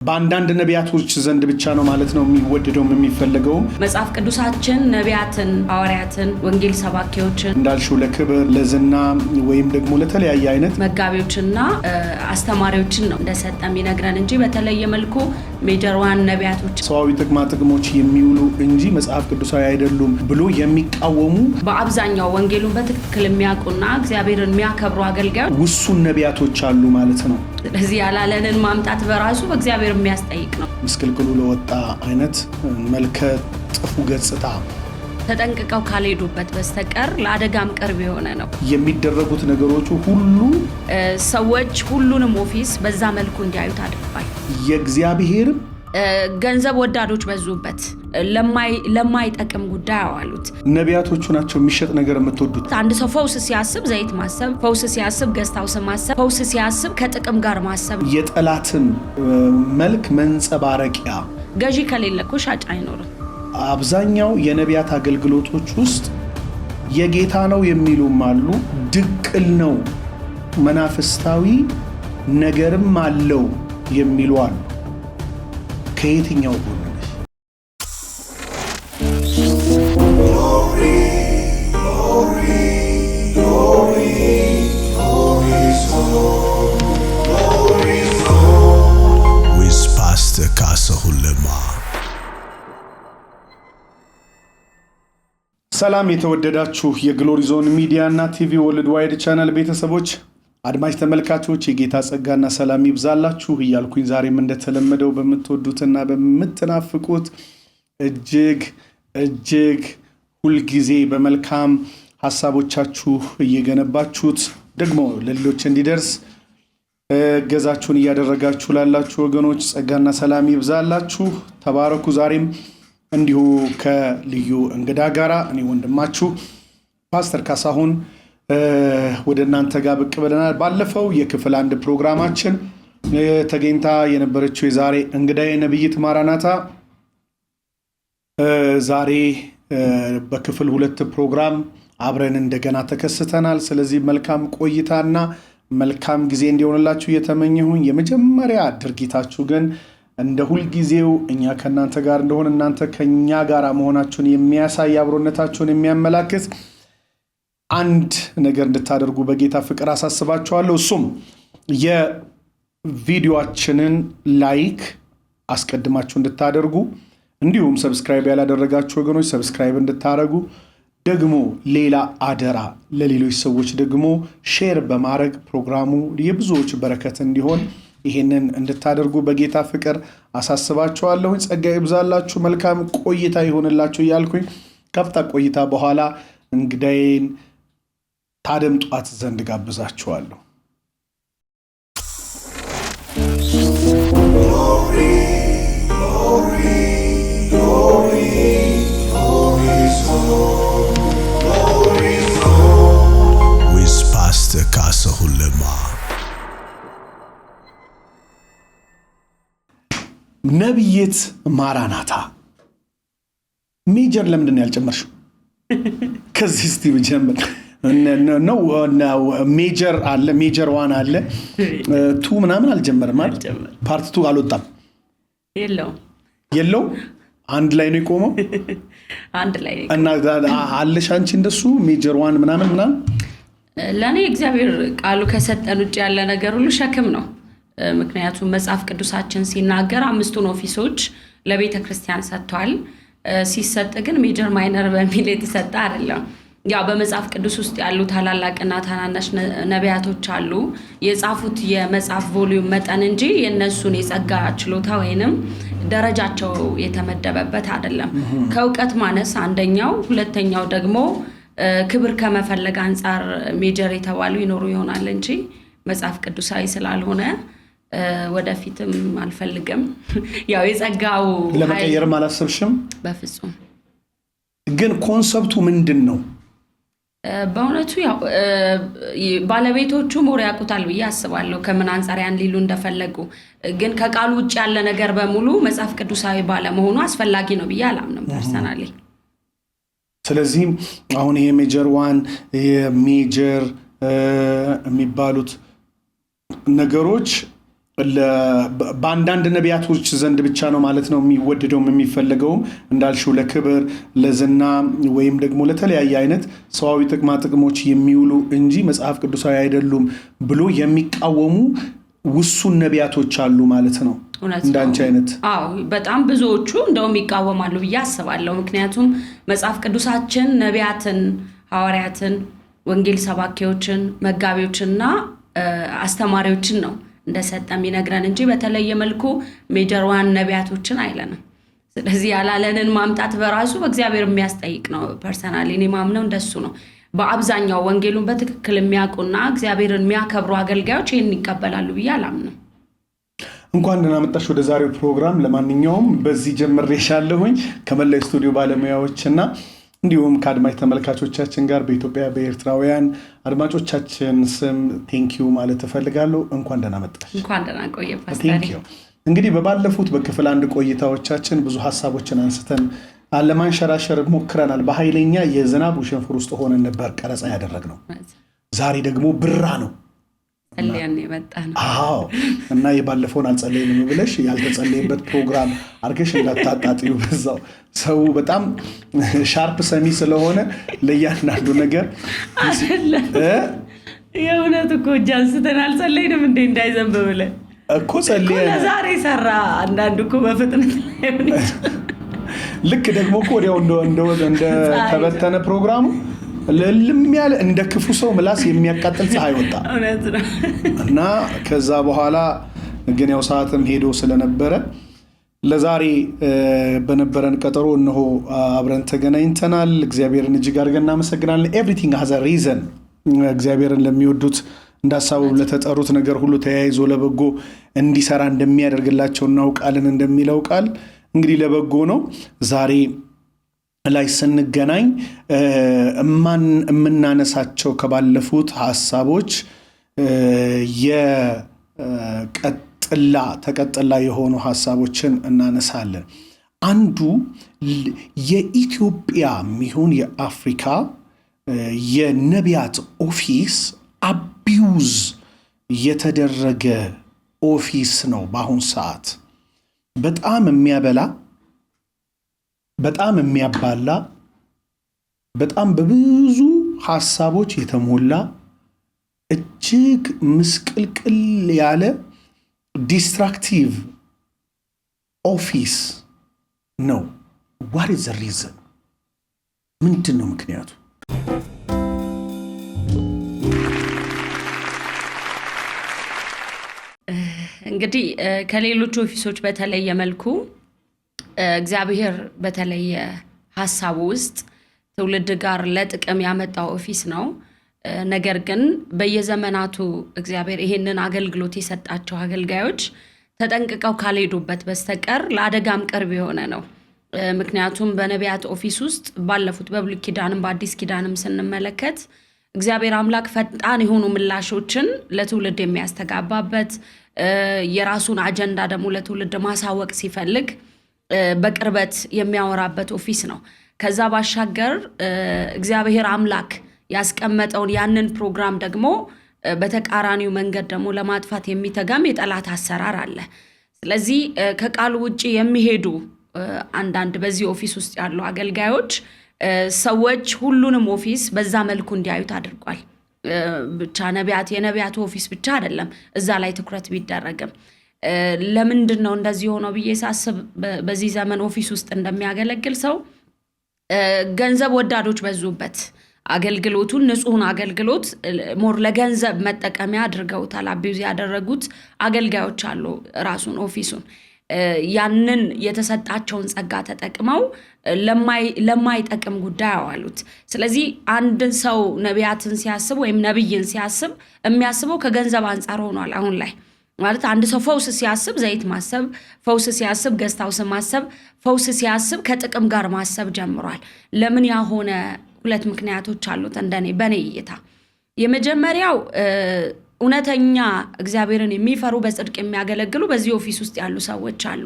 በአንዳንድ ነቢያቶች ዘንድ ብቻ ነው ማለት ነው የሚወደደው የሚፈልገው። መጽሐፍ ቅዱሳችን ነቢያትን፣ ሐዋርያትን፣ ወንጌል ሰባኪዎችን እንዳልሽው ለክብር ለዝና ወይም ደግሞ ለተለያየ አይነት መጋቢዎችና አስተማሪዎችን ነው እንደሰጠ የሚነግረን እንጂ በተለየ መልኩ ሜጀር ዋን ነቢያቶች ሰዋዊ ጥቅሞች የሚውሉ እንጂ መጽሐፍ ቅዱሳዊ አይደሉም ብሎ የሚቃወሙ በአብዛኛው ወንጌሉን በትክክል የሚያውቁና እግዚአብሔርን የሚያከብሩ አገልጋዮች ውሱን ነቢያቶች አሉ ማለት ነው። ስለዚህ ያላለንን ማምጣት በራሱ በእግዚአብሔር የሚያስጠይቅ ነው። ምስቅልቅሉ ለወጣ አይነት መልከ ጥፉ ገጽታ ተጠንቅቀው ካልሄዱበት በስተቀር ለአደጋም ቅርብ የሆነ ነው። የሚደረጉት ነገሮች ሁሉ ሰዎች ሁሉንም ኦፊስ በዛ መልኩ እንዲያዩት አድርጓል። የእግዚአብሔር ገንዘብ ወዳዶች በዙበት ለማይጠቅም ጉዳይ አዋሉት። ነቢያቶቹ ናቸው የሚሸጥ ነገር የምትወዱት። አንድ ሰው ፈውስ ሲያስብ ዘይት ማሰብ፣ ፈውስ ሲያስብ ገስታውስ ማሰብ፣ ፈውስ ሲያስብ ከጥቅም ጋር ማሰብ፣ የጠላትን መልክ መንጸባረቂያ። ገዢ ከሌለ እኮ ሻጭ አይኖርም። አብዛኛው የነቢያት አገልግሎቶች ውስጥ የጌታ ነው የሚሉም አሉ፣ ድቅል ነው መናፍስታዊ ነገርም አለው የሚሉ አሉ። ከየትኛው ጎን ነሽ? with Pastor Kasahu Lema. ሰላም የተወደዳችሁ የግሎሪ ዞን ሚዲያ እና ቲቪ ወርልድ ዋይድ ቻናል ቤተሰቦች አድማጭ ተመልካቾች የጌታ ጸጋና ሰላም ይብዛላችሁ እያልኩኝ ዛሬም እንደተለመደው በመተወዱትና በመተናፍቁት እጅግ ሁልጊዜ በመልካም ሐሳቦቻችሁ እየገነባችሁት ደግሞ ለሌሎች እንዲደርስ ገዛችሁን እያደረጋችሁ ላላችሁ ወገኖች ጸጋና ሰላም ይብዛላችሁ። ተባረኩ። ዛሬም እንዲሁ ከልዩ እንግዳ ጋራ እኔ ወንድማችሁ ፓስተር ካሳሁን ወደ እናንተ ጋር ብቅ ብለናል። ባለፈው የክፍል 1 ፕሮግራማችን ተገኝታ የነበረችው የዛሬ እንግዳዬ ነብይት ማራናታ ዛሬ በክፍል 2 ፕሮግራም አብረን እንደገና ተከስተናል። ስለዚህ መልካም ቆይታና መልካም ጊዜ እንዲሆንላችሁ እየተመኘሁኝ የመጀመሪያ ድርጊታችሁ ግን እንደ ሁል ጊዜው እኛ ከናንተ ጋር እንደሆነ እናንተ ከኛ ጋር መሆናችሁን የሚያሳይ አብሮነታችሁን የሚያመላክት አንድ ነገር እንድታደርጉ በጌታ ፍቅር አሳስባችኋለሁ። እሱም የቪዲዮአችንን ላይክ አስቀድማችሁ እንድታደርጉ እንዲሁም ሰብስክራይብ ያላደረጋችሁ ወገኖች ሰብስክራይብ እንድታደርጉ ደግሞ ሌላ አደራ ለሌሎች ሰዎች ደግሞ ሼር በማድረግ ፕሮግራሙ የብዙዎች በረከት እንዲሆን ይሄንን እንድታደርጉ በጌታ ፍቅር አሳስባችኋለሁ። ጸጋ ይብዛላችሁ፣ መልካም ቆይታ ይሆንላችሁ እያልኩኝ ከፍታ ቆይታ በኋላ እንግዳዬን ታደምጧት ዘንድ ጋብዛችኋለሁ። with Pastor Kasahu Lema. ነብይት ማራናታ ሜጀር ለምንድን ነው ያልጨመርሽው? ከዚህ እስቲ ብጀምር ነው ሜጀር አለ ሜጀር 1 አለ 2 ምናምን አልጀመረም አይደል? ፓርት 2 አልወጣም። የለው አንድ ላይ ነው የቆመው። አንድ ላይ ነው እና አለሽ አንቺ እንደሱ ሜጀር 1 ምናምን ለኔ እግዚአብሔር ቃሉ ከሰጠን ውጭ ያለ ነገር ሁሉ ሸክም ነው። ምክንያቱም መጽሐፍ ቅዱሳችን ሲናገር 5ቱን ኦፊሶች ለቤተ ክርስቲያን ሰጥቷል። ሲሰጥ ግን ሜጀር ማይነር በሚል የተሰጠ አይደለም። ያው በመጽሐፍ ቅዱስ ውስጥ ያሉ ታላላቅና ታናናሽ ነቢያቶች አሉ። የጻፉት የመጽሐፍ ቮሊዩም መጠን እንጂ የነሱን የጸጋ ችሎታ ወይንም ደረጃቸው የተመደበበት አይደለም። ከእውቀት ማነስ አንደኛው፣ ሁለተኛው ደግሞ ክብር ከመፈለግ አንፃር ሜጀር የተባሉ ይኖሩ ይሆናል እንጂ መጽሐፍ ቅዱሳዊ ስላልሆነ ወደፊትም አልፈልግም። ያው የጸጋው ለመቀየርም አላሰብሽም? በፍጹም። ግን ኮንሰፕቱ ምንድን ነው? በእውነቱ ያው ባለቤቶቹ ሞር ያውቁታል ብዬ አስባለሁ ከምን አንፃር ያን ሊሉ እንደፈለጉ። ግን ከቃሉ ውጭ ያለ ነገር በሙሉ መጽሐፍ ቅዱሳዊ ባለመሆኑ አስፈላጊ ነው ብዬ አላምንም ፐርሰናሊ። ስለዚህ አሁን ይሄ ሜጀር 1 ሜጀር የሚባሉት ነገሮች በአንዳንድ ነቢያቶች ዘንድ ብቻ ነው ማለት ነው የሚወደደውም የሚፈለገውም እንዳልሽው ለክብር ለዝና ወይም ደግሞ ለተለያየ አይነት ሰዋዊ ጥቅማ ጥቅሞች የሚውሉ እንጂ መጽሐፍ ቅዱሳዊ አይደሉም ብሎ የሚቃወሙ ውሱን ነቢያቶች አሉ ማለት ነው። እንዳንቺ አይነት በጣም ብዙዎቹ እንደውም ይቃወማሉ ብዬ አስባለሁ። ምክንያቱም መጽሐፍ ቅዱሳችን ነቢያትን፣ ሐዋርያትን፣ ወንጌል ሰባኪዎችን፣ መጋቢዎችንና አስተማሪዎችን ነው እንደሰጠ የሚነግረን እንጂ በተለየ መልኩ ሜጀር ዋን ነቢያቶችን አይለንም። ስለዚህ ያላለንን ማምጣት በራሱ በእግዚአብሔር የሚያስጠይቅ ነው። ፐርሰናሊ እኔ ማምነው እንደሱ ነው። በአብዛኛው ወንጌሉን በትክክል የሚያውቁና እግዚአብሔርን የሚያከብሩ አገልጋዮች ይህን ይቀበላሉ ብዬ አላምንም። እንኳን ደህና መጣሽ ወደ ዛሬው ፕሮግራም። ለማንኛውም በዚህ ጀምሬሻለሁኝ ከመላው ስቱዲዮ ባለሙያዎችና እንዲሁም ከአድማጭ ተመልካቾቻችን ጋር በኢትዮጵያ በኤርትራውያን አድማጮቻችን ስም ቴንኪዩ ማለት እፈልጋለሁ። እንኳን ደህና መጣሽ። እንኳን ደህና ቆየ ፓስተር። ቴንኪዩ። እንግዲህ በባለፉት በክፍል 1 ቆይታዎቻችን ብዙ ሐሳቦችን አንስተን ለማንሸራሸር ሞክረናል። በኃይለኛ የዝናብ ውሽንፍር ውስጥ ሆነን ነበር ቀረጻ ያደረግነው። ዛሬ ደግሞ ብራ ነው ጸልያን የመጣን። እና የባለፈውን አልጸለይንም ብለሽ ያልተጸለየበት ፕሮግራም አርገሽ እንዳታጣጥዩ። በዛው ሰው በጣም ሻርፕ ሰሚ ስለሆነ ለእያንዳንዱ ነገር የእውነት እኮ እጅ አንስተን አልጸለይንም እንዴ እንዳይዘንብ ብለን እኮ ጸልየን ዛሬ ሰራ። አንዳንዱ እኮ በፍጥነት ልክ ደግሞ እኮ ወዲያው እንደ ተበተነ ፕሮግራሙ ለልም ያለ እንደ ክፉ ሰው ምላስ የሚያቃጥል ፀሐይ ወጣ እና ከዛ በኋላ ግን ያው ሰዓትም ሄዶ ስለነበረ ለዛሬ በነበረን ቀጠሮ እነሆ አብረን ተገናኝተናል። እግዚአብሔርን እጅግ አድርገን እናመሰግናለን። ኤቭሪቲንግ ሃዝ አ ሪዘን። እግዚአብሔርን ለሚወዱት እንዳሳቡ ለተጠሩት ነገር ሁሉ ተያይዞ ለበጎ እንዲሰራ እንደሚያደርግላቸው እናውቃለን እንደሚለው ቃል እንግዲህ ለበጎ ነው። ዛሬ ላይ ስንገናኝ የምናነሳቸው ከባለፉት ሐሳቦች ተቀጥላ የሆኑ ሐሳቦችን እናነሳለን። አንዱ የኢትዮጵያ ሚሆን የአፍሪካ የነቢያት ኦፊስ አቢዩዝ የተደረገ ኦፊስ ነው። በአሁን ሰዓት በጣም የሚያበላ፣ በጣም የሚያባላ፣ በጣም በብዙ ሐሳቦች የተሞላ እጅግ ምስቅልቅል ያለ ዲስትራክቲቭ ኦፊስ ነው። what is the reason? ምንድን ነው ምክንያቱ? እንግዲህ ከሌሎች ኦፊሶች በተለየ መልኩ እግዚአብሔር በተለየ ሐሳቡ ውስጥ ትውልድ ጋር ለጥቅም ያመጣው ኦፊስ ነው። ነገር ግን በየዘመናቱ እግዚአብሔር ይሄንን አገልግሎት የሰጣቸው አገልጋዮች ተጠንቅቀው ካልሄዱበት በስተቀር ለአደጋም ቅርብ የሆነ ነው። ምክንያቱም በነቢያት ኦፊስ ውስጥ ባለፉት በብሉይ ኪዳንም በአዲስ ኪዳንም ስንመለከት እግዚአብሔር አምላክ ፈጣን የሆኑ ምላሾችን ለትውልድ የሚያስተጋባበት የራሱን አጀንዳ ደግሞ ለትውልድ ማሳወቅ ሲፈልግ በቅርበት የሚያወራበት ኦፊስ ነው። ከዛ ባሻገር እግዚአብሔር አምላክ ያስቀመጠውን ያንን ፕሮግራም ደግሞ በተቃራኒው መንገድ ደግሞ ለማጥፋት የሚተጋም የጠላት አሰራር አለ። ስለዚህ ከቃሉ ውጪ የሚሄዱ አንዳንድ በዚህ ኦፊስ ውስጥ ያሉ አገልጋዮች ሰዎች ሁሉንም ኦፊስ በዛ መልኩ እንዲያዩት አድርጓል። ብቻ የነቢያቱ ኦፊስ ብቻ አይደለም እዛ ላይ ትኩረት ቢደረግም ለምንድን ነው እንደዚህ ሆነው ብዬ ሳስብ በዚህ ዘመን ኦፊስ ውስጥ እንደሚያገለግል ሰው ገንዘብ ወዳዶች በዙበት አገልግሎቱን ንጹህን አገልግሎት ሞር ለገንዘብ መጠቀሚያ አድርገውታል። አቢዩዝ ያደረጉት አገልጋዮች አሉ ራሱን ኦፊሱን ያንን የተሰጣቸውን ጸጋ ተጠቅመው ለማይጠቅም ጉዳይ አዋሉት። ስለዚህ አንድ ሰው ነቢያትን ሲያስብ ወይም ነብይን ሲያስብ የሚያስበው ከገንዘብ አንጻር ሆኗል። አሁን ላይ ማለት አንድ ሰው ፈውስ ሲያስብ ዘይት ማሰብ፣ ፈውስ ሲያስብ ገስት ሃውስ ማሰብ፣ ፈውስ ሲያስብ ከጥቅም ጋር ማሰብ ጀምሯል። ለምን ያሆነ ሁለት ምክንያቶች አሉት በኔ እይታ። የመጀመሪያው እውነተኛ እግዚአብሔርን የሚፈሩ በጽድቅ የሚያገለግሉ በዚህ ኦፊስ ውስጥ ያሉ ሰዎች አሉ።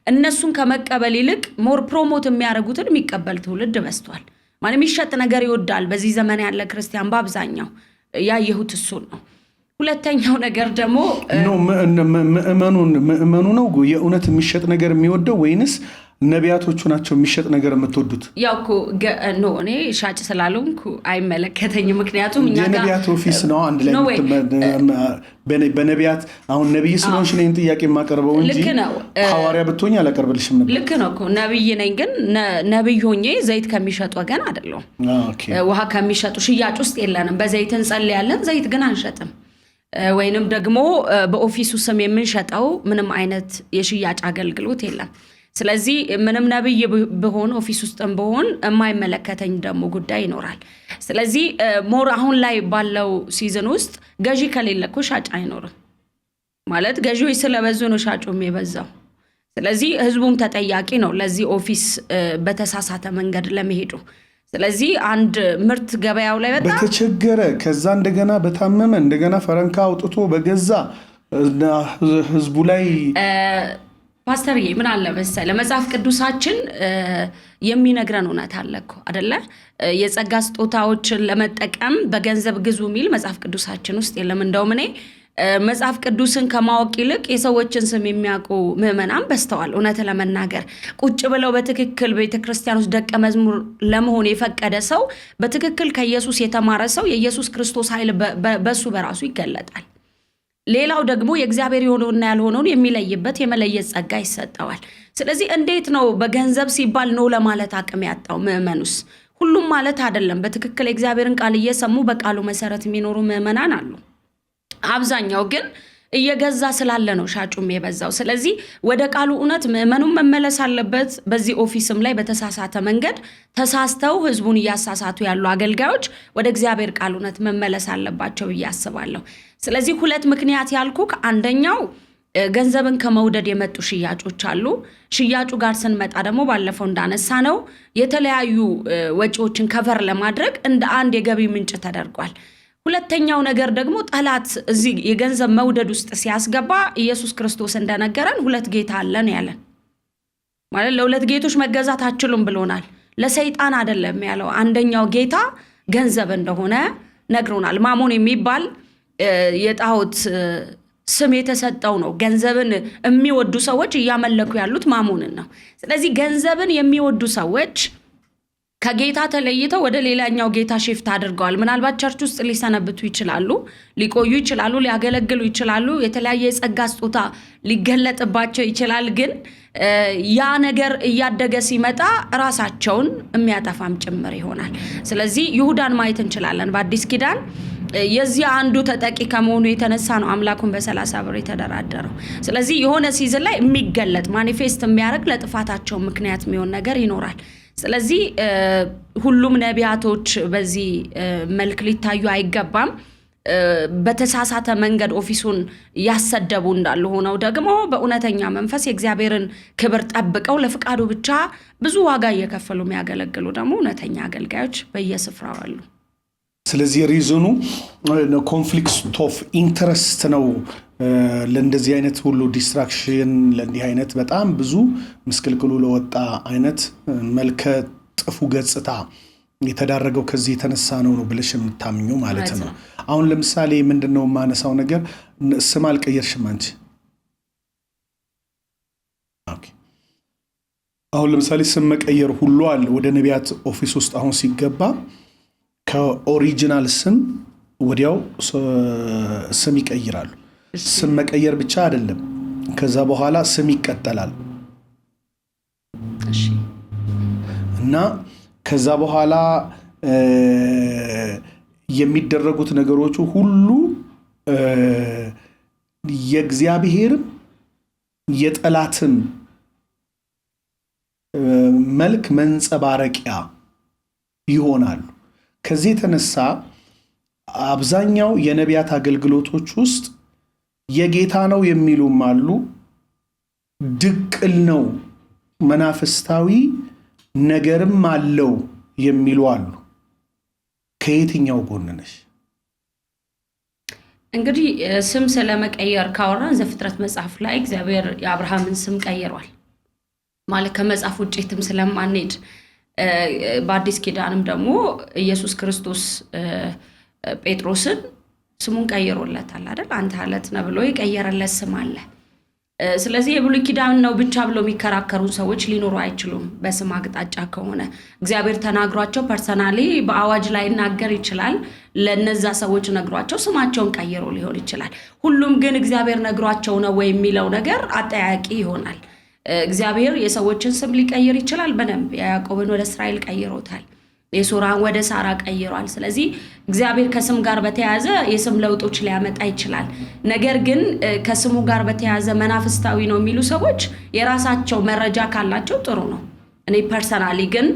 እነሱን ከመቀበል ይልቅ ሞር ፕሮሞት የሚያደርጉትን የሚቀበል ትውልድ በዝቷል። ማለት የሚሸጥ ነገር ይወዳል በዚህ ዘመን ያለ ክርስቲያን በአብዛኛው ያየሁት እሱን ነው። ሁለተኛው ነገር ደግሞ ነው ምእመኑ ነው የእውነት የሚሸጥ ነገር የሚወደው ወይንስ ነቢያቶቹ ናቸው የሚሸጥ ነገር የምትወዱት? ያው እኮ ነው እኔ ሻጭ ስላልሆንኩ አይመለከተኝም። ምክንያቱም እኛ ጋር የነቢያት ኦፊስ ነው አንድ ላይ በነቢያት አሁን ነብይ ስለሆንሽ ነው ጥያቄ የማቀርበው እንጂ ሐዋርያ ብትሆኝ አላቀርብልሽም ነበር። ልክ ነው እኮ ነብይ ነኝ፣ ግን ነብይ ሆኜ ዘይት ከሚሸጥ ወገን አይደለሁም። ውሃ ከሚሸጡ ሽያጭ ውስጥ የለንም። በዘይት እንጸልያለን፣ ዘይት ግን አንሸጥም። ወይንም ደግሞ በኦፊሱ ስም የምንሸጠው ምንም አይነት የሽያጭ አገልግሎት የለም። ስለዚህ ምንም ነብይ በሆነ ኦፊስ ውስጥም በሆን የማይመለከተኝ ደግሞ ጉዳይ ይኖራል። ስለዚህ ሞር አሁን ላይ ባለው ሲዝን ውስጥ ገዢ ከሌለ እኮ ሻጭ አይኖርም ማለት ገዢዎች ስለበዙ ነው ሻጩም የበዛው። ስለዚህ ህዝቡም ተጠያቂ ነው ለዚህ ኦፊስ በተሳሳተ መንገድ ለመሄዱ። ስለዚህ አንድ ምርት ገበያው ላይ በጣም በተቸገረ ከዛ እንደገና በታመመ እንደገና ፈረንካ አውጥቶ በገዛ ህዝቡ ላይ ፓስተርዬ ምን አለ መሰለህ መጽሐፍ ቅዱሳችን የሚነግረን እውነት አለ እኮ አይደለ? የጸጋ ስጦታዎችን ለመጠቀም በገንዘብ ግዙ የሚል መጽሐፍ ቅዱሳችን ውስጥ የለም። እንደውም እኔ መጽሐፍ ቅዱስን ከማወቅ ይልቅ የሰዎችን ስም የሚያውቁ ምዕመናን በስተዋል። እውነት ለመናገር ቁጭ ብለው በትክክል ቤተክርስቲያን ውስጥ ደቀ መዝሙር ለመሆን የፈቀደ ሰው በትክክል ከኢየሱስ የተማረ ሰው የኢየሱስ ክርስቶስ ኃይል በሱ በራሱ ይገለጣል። ሌላው ደግሞ የእግዚአብሔር የሆነውና ያልሆነውን የሚለይበት የመለየት ጸጋ ይሰጠዋል። ስለዚህ እንዴት ነው በገንዘብ ሲባል ነው ለማለት አቅም ያጣው ምዕመኑስ? ሁሉም ማለት አይደለም። በትክክል የእግዚአብሔርን ቃል እየሰሙ በቃሉ መሰረት የሚኖሩ ምዕመናን አሉ። አብዛኛው ግን እየገዛ ስላለ ነው ሻጩም የበዛው። ስለዚህ ወደ ቃሉ እውነት ምዕመኑን መመለስ አለበት። በዚህ ኦፊስም ላይ በተሳሳተ መንገድ ተሳስተው ህዝቡን እያሳሳቱ ያሉ አገልጋዮች ወደ እግዚአብሔር ቃል እውነት መመለስ አለባቸው ብዬ አስባለሁ። ስለዚህ ሁለት ምክንያት ያልኩ፣ አንደኛው ገንዘብን ከመውደድ የመጡ ሽያጮች አሉ። ሽያጩ ጋር ስንመጣ ደግሞ ባለፈው እንዳነሳ ነው የተለያዩ ወጪዎችን ከቨር ለማድረግ እንደ አንድ የገቢ ምንጭ ተደርጓል። ሁለተኛው ነገር ደግሞ ጠላት እዚህ የገንዘብ መውደድ ውስጥ ሲያስገባ ኢየሱስ ክርስቶስ እንደነገረን ሁለት ጌታ አለን ያለን ማለት ለሁለት ጌቶች መገዛት አትችሉም ብሎናል። ለሰይጣን አይደለም ያለው፣ አንደኛው ጌታ ገንዘብ እንደሆነ ነግሮናል። ማሞን የሚባል የጣዖት ስም የተሰጠው ነው። ገንዘብን የሚወዱ ሰዎች እያመለኩ ያሉት ማሞንን ነው። ስለዚህ ገንዘብን የሚወዱ ሰዎች ከጌታ ተለይተው ወደ ሌላኛው ጌታ ሽፍት አድርገዋል። ምናልባት ቸርች ውስጥ ሊሰነብቱ ይችላሉ፣ ሊቆዩ ይችላሉ፣ ሊያገለግሉ ይችላሉ፣ የተለያየ የጸጋ ስጦታ ሊገለጥባቸው ይችላል። ግን ያ ነገር እያደገ ሲመጣ ራሳቸውን የሚያጠፋም ጭምር ይሆናል። ስለዚህ ይሁዳን ማየት እንችላለን በአዲስ ኪዳን። የዚህ አንዱ ተጠቂ ከመሆኑ የተነሳ ነው አምላኩን በ30 ብር የተደራደረው። ስለዚህ የሆነ ሲዝን ላይ የሚገለጥ ማኒፌስት የሚያደርግ ለጥፋታቸው ምክንያት የሚሆን ነገር ይኖራል። ስለዚህ ሁሉም ነቢያቶች በዚህ መልክ ሊታዩ አይገባም። በተሳሳተ መንገድ ኦፊሱን ያሰደቡ እንዳሉ ሆነው ደግሞ በእውነተኛ መንፈስ የእግዚአብሔርን ክብር ጠብቀው ለፍቃዱ ብቻ ብዙ ዋጋ እየከፈሉ የሚያገለግሉ ደግሞ እውነተኛ አገልጋዮች በየስፍራው አሉ። ስለዚህ ሪዝኑ ኮንፍሊክት ኦፍ ኢንተረስት ነው። ለእንደዚህ አይነት ሁሉ ዲስትራክሽን ለእንዲህ አይነት በጣም ብዙ ምስቅልቅሉ ለወጣ አይነት መልከ ጥፉ ገጽታ የተዳረገው ከዚህ የተነሳ ነው ብለሽ የምታምኙ ማለት ነው። አሁን ለምሳሌ ምንድነው የማነሳው ነገር ስም አልቀየርሽም አንቺ። አሁን ለምሳሌ ስም መቀየር ሁሉ አለ ወደ ነቢያት ኦፊስ ውስጥ አሁን ሲገባ ከኦሪጂናል ስም ወዲያው ስም ይቀይራሉ። ስም መቀየር ብቻ አይደለም፣ ከዛ በኋላ ስም ይቀጠላል እና ከዛ በኋላ የሚደረጉት ነገሮች ሁሉ የእግዚአብሔርም የጠላትም መልክ መንጸባረቂያ ይሆናሉ። ከዚህ የተነሳ አብዛኛው የነቢያት አገልግሎቶች ውስጥ የጌታ ነው የሚሉም አሉ፣ ድቅል ነው መናፍስታዊ ነገርም አለው የሚሉ አሉ። ከየትኛው ጎን ነሽ? እንግዲህ ስም ስለመቀየር ካወራን ዘፍጥረት መጽሐፍ ላይ እግዚአብሔር የአብርሃምን ስም ቀይሯል ማለት ከመጽሐፍ ውጪትም ስለማንሄድ በአዲስ ኪዳንም ደግሞ ኢየሱስ ክርስቶስ ጴጥሮስን ስሙን ቀይሮለታል አይደል? አንተ አለት ነህ ብሎ የቀየረለት ስም አለ። ስለዚህ የብሉይ ኪዳን ነው ብቻ ብሎ የሚከራከሩ ሰዎች ሊኖሩ አይችሉም። በስም አቅጣጫ ከሆነ እግዚአብሔር ተናግሯቸው ፐርሰናሊ በአዋጅ ላይ ይናገር ይችላል። ለነዛ ሰዎች ነግሯቸው ስማቸውን ቀይሮ ሊሆን ይችላል። ሁሉም ግን እግዚአብሔር ነግሯቸው ነው ወይ የሚለው ነገር አጠያቂ ይሆናል። እግዚአብሔር የሰዎችን ስም ሊቀይር ይችላል። በደንብ ያዕቆብን ወደ እስራኤል ቀይሮታል። የሶራን ወደ ሳራ ቀይሯል። ስለዚህ እግዚአብሔር ከስም ጋር በተያያዘ የስም ለውጦች ሊያመጣ ይችላል። ነገር ግን ከስሙ ጋር በተያያዘ መናፍስታዊ ነው የሚሉ ሰዎች የራሳቸው መረጃ ካላቸው ጥሩ ነው። እኔ ፐርሰናሊ ግን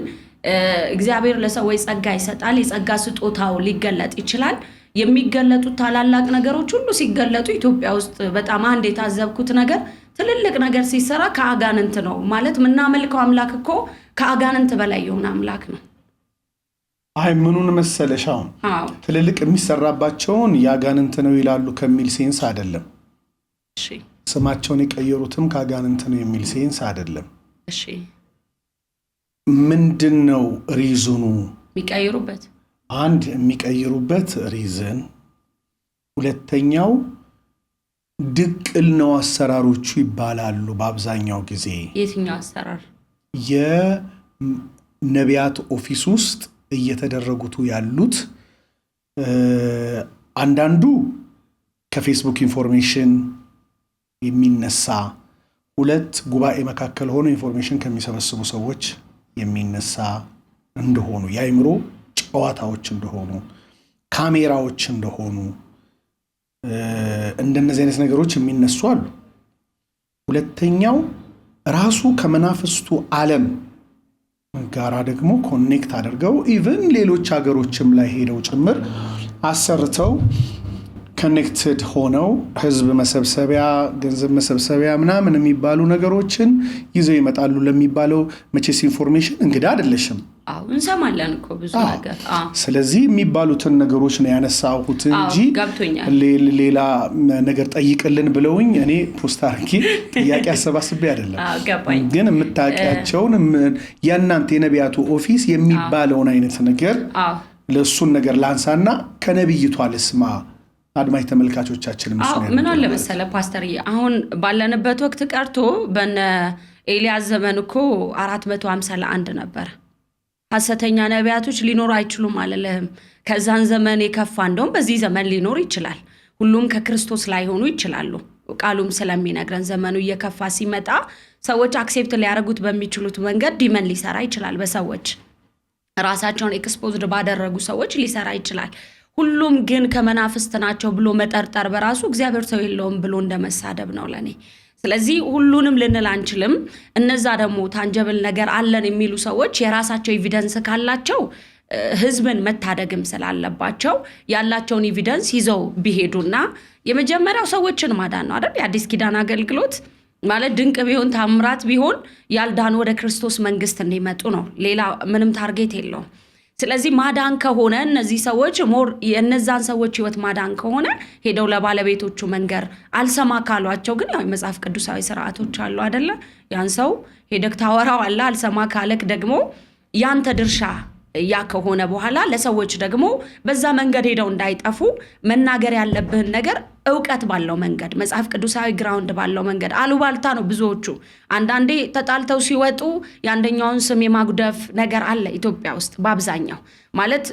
እግዚአብሔር ለሰዎች ጸጋ ይሰጣል። የጸጋ ስጦታው ሊገለጥ ይችላል። የሚገለጡት ታላላቅ ነገሮች ሁሉ ሲገለጡ ኢትዮጵያ ውስጥ በጣም አንድ የታዘብኩት ነገር ትልልቅ ነገር ሲሰራ ከአጋንንት ነው። ማለት ምናመልከው አምላክ እኮ ከአጋንንት በላይ የሆነ አምላክ ነው። አይ ምኑን መሰለሽ አሁን ትልልቅ የሚሰራባቸውን ያጋንንት ነው ይላሉ ከሚል ሴንስ አይደለም። እሺ ስማቸውን የቀየሩትም ካጋንንት ነው የሚል ሴንስ አይደለም። እሺ ምንድነው ሪዝኑ የሚቀይሩበት? አንድ የሚቀይሩበት ሪዝን፣ ሁለተኛው ድቅል ነው አሰራሮቹ ይባላሉ። በአብዛኛው ጊዜ የትኛው አሰራር? የነቢያት ኦፊስ ውስጥ እየተደረጉት ያሉት አንዳንዱ ከፌስቡክ ኢንፎርሜሽን የሚነሳ፣ ሁለት ጉባኤ መካከል ሆኖ ኢንፎርሜሽን ከሚሰበስቡ ሰዎች የሚነሳ እንደሆኑ፣ የአእምሮ ጨዋታዎች እንደሆኑ፣ ካሜራዎች እንደሆኑ እንደነዚህ አይነት ነገሮች የሚነሱ አሉ። ሁለተኛው ራሱ ከመናፍስቱ ዓለም ጋራ ደግሞ ኮኔክት አድርገው ኢቭን ሌሎች ሀገሮችም ላይ ሄደው ጭምር አሰርተው ኮኔክትድ ሆነው ህዝብ መሰብሰቢያ፣ ገንዘብ መሰብሰቢያ ምናምን የሚባሉ ነገሮችን ይዘው ይመጣሉ። ለሚባለው መቼስ ኢንፎርሜሽን እንግዳ አይደለሽም። እንሰማለን እኮ ብዙ ነገር። ስለዚህ የሚባሉትን ነገሮች ነው ያነሳሁት እንጂ ሌላ ነገር ጠይቅልን ብለውኝ እኔ ፖስት አድርጌ ጥያቄ አሰባስቤ አይደለም። ግን የምታውቂያቸውን የእናንተ የነቢያቱ ኦፊስ የሚባለውን አይነት ነገር ለእሱን ነገር ላንሳና ከነቢይቷ ልስማ። አድማጭ ተመልካቾቻችን ምን አለ መሰለ ፓስተርዬ፣ አሁን ባለንበት ወቅት ቀርቶ በነ ኤልያስ ዘመን እኮ 451 ነበር። ሐሰተኛ ነቢያቶች ሊኖሩ አይችሉም አለለህም። ከዛን ዘመን የከፋ እንደውም በዚህ ዘመን ሊኖር ይችላል። ሁሉም ከክርስቶስ ላይ ሆኑ ይችላሉ። ቃሉም ስለሚነግረን ዘመኑ እየከፋ ሲመጣ ሰዎች አክሴፕት ሊያደርጉት በሚችሉት መንገድ ዲመን ሊሰራ ይችላል። በሰዎች ራሳቸውን ኤክስፖዝድ ባደረጉ ሰዎች ሊሰራ ይችላል። ሁሉም ግን ከመናፍስት ናቸው ብሎ መጠርጠር በራሱ እግዚአብሔር ሰው የለውም ብሎ እንደመሳደብ ነው ለኔ። ስለዚህ ሁሉንም ልንል አንችልም። እነዛ ደግሞ ታንጀብል ነገር አለን የሚሉ ሰዎች የራሳቸው ኤቪደንስ ካላቸው ህዝብን መታደግም ስላለባቸው ያላቸውን ኤቪደንስ ይዘው ቢሄዱና የመጀመሪያው ሰዎችን ማዳን ነው አይደል? የአዲስ ኪዳን አገልግሎት ማለት ድንቅ ቢሆን ታምራት ቢሆን ያልዳኑ ወደ ክርስቶስ መንግስት እንዲመጡ ነው። ሌላ ምንም ታርጌት የለውም። ስለዚህ ማዳን ከሆነ እነዚህ ሰዎች ሞር የነዛን ሰዎች ህይወት ማዳን ከሆነ ሄደው ለባለቤቶቹ መንገር አልሰማ ካሏቸው ግን ያው መጽሐፍ ቅዱሳዊ ስርዓቶች አሉ አይደለ? ያን ሰው ሄደክ ታወራው አለ። አልሰማ ካለክ ደግሞ ያንተ ድርሻ ያ ከሆነ በኋላ ለሰዎች ደግሞ በዛ መንገድ ሄደው እንዳይጠፉ መናገር ያለብህን ነገር ዕውቀት ባለው መንገድ፣ መጽሐፍ ቅዱሳዊ ግራውንድ ባለው መንገድ። አሉባልታ ነው ብዙዎቹ። አንዳንዴ ተጣልተው ሲወጡ የአንደኛውን ስም የማጉደፍ ነገር አለ ኢትዮጵያ ውስጥ በአብዛኛው። ማለት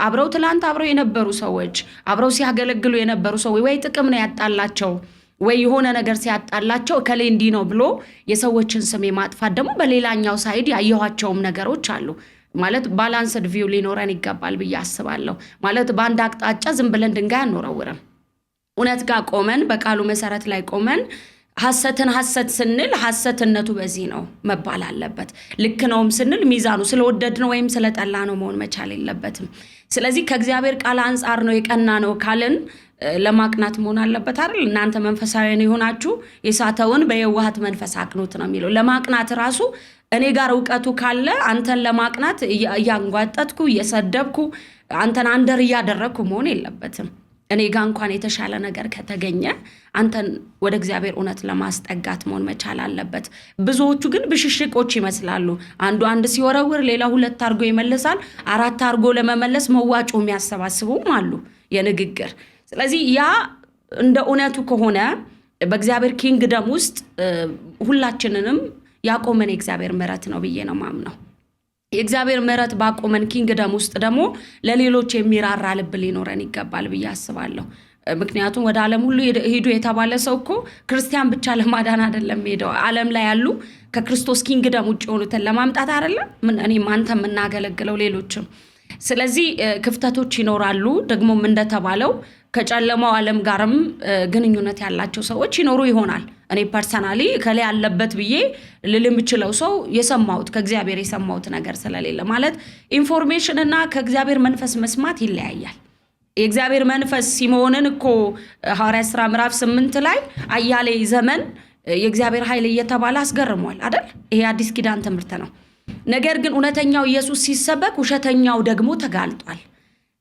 አብረው ትላንት አብረው የነበሩ ሰዎች፣ አብረው ሲያገለግሉ የነበሩ ሰዎች ወይ ጥቅም ነው ያጣላቸው ወይ የሆነ ነገር ሲያጣላቸው ከሌ እንዲህ ነው ብሎ የሰዎችን ስም የማጥፋት ደግሞ በሌላኛው ሳይድ ያየኋቸውም ነገሮች አሉ። ማለት ባላንስድ ቪው ሊኖረን ይገባል ብዬ አስባለሁ። ማለት በአንድ አቅጣጫ ዝም ብለን ድንጋይ አንወረውርም። እውነት ጋር ቆመን በቃሉ መሰረት ላይ ቆመን ሐሰትን ሐሰት ስንል ሐሰትነቱ በዚህ ነው መባል አለበት። ልክ ነውም ስንል ሚዛኑ ስለወደድ ነው ወይም ስለጠላ ነው መሆን መቻል የለበትም። ስለዚህ ከእግዚአብሔር ቃል አንጻር ነው የቀና ነው ካልን ለማቅናት መሆን አለበት አይደል? እናንተ መንፈሳዊያን የሆናችሁ የሳተውን በየዋሃት መንፈስ አቅኑት ነው የሚለው። ለማቅናት ራሱ እኔ ጋር ዕውቀቱ ካለ አንተን ለማቅናት እያንጓጠጥኩ እየሰደብኩ አንተን አንደር እያደረግኩ መሆን የለበትም። እኔ ጋር እንኳን የተሻለ ነገር ከተገኘ አንተን ወደ እግዚአብሔር እውነት ለማስጠጋት መሆን መቻል አለበት። ብዙዎቹ ግን ብሽሽቆች ይመስላሉ። አንዱ አንድ ሲወረውር ሌላ ሁለት አርጎ ይመልሳል። አራት አርጎ ለመመለስ መዋጮ የሚያሰባስቡም አሉ የንግግር። ስለዚህ ያ እንደ እውነቱ ከሆነ በእግዚአብሔር ኪንግደም ውስጥ ሁላችንንም ያቆመን የእግዚአብሔር ምሕረት ነው ብዬ ነው ማምነው። የእግዚአብሔር ምሕረት ባቆመን ኪንግደም ውስጥ ደግሞ ለሌሎች የሚራራ ልብ ሊኖረን ይገባል ብዬ አስባለሁ። ምክንያቱም ወደ ዓለም ሁሉ ሄዱ የተባለ ሰው እኮ ክርስቲያን ብቻ ለማዳን አይደለም ሄደው፣ ዓለም ላይ ያሉ ከክርስቶስ ኪንግደም ውጭ የሆኑትን ለማምጣት አይደለም እኔም አንተም የምናገለግለው ሌሎችም። ስለዚህ ክፍተቶች ይኖራሉ። ደግሞም እንደተባለው ከጨለማው ዓለም ጋርም ግንኙነት ያላቸው ሰዎች ይኖሩ ይሆናል። እኔ ፐርሰናሊ ከላይ ያለበት ብዬ ልልምችለው ሰው የሰማሁት ከእግዚአብሔር የሰማሁት ነገር ስለሌለ ማለት ኢንፎርሜሽን እና ከእግዚአብሔር መንፈስ መስማት ይለያያል። የእግዚአብሔር መንፈስ ሲሞንን እኮ ሐዋርያት ሥራ ምዕራፍ 8 ላይ አያሌ ዘመን የእግዚአብሔር ኃይል እየተባለ አስገርሟል አይደል? ይሄ አዲስ ኪዳን ትምህርት ነው። ነገር ግን እውነተኛው ኢየሱስ ሲሰበክ ውሸተኛው ደግሞ ተጋልጧል።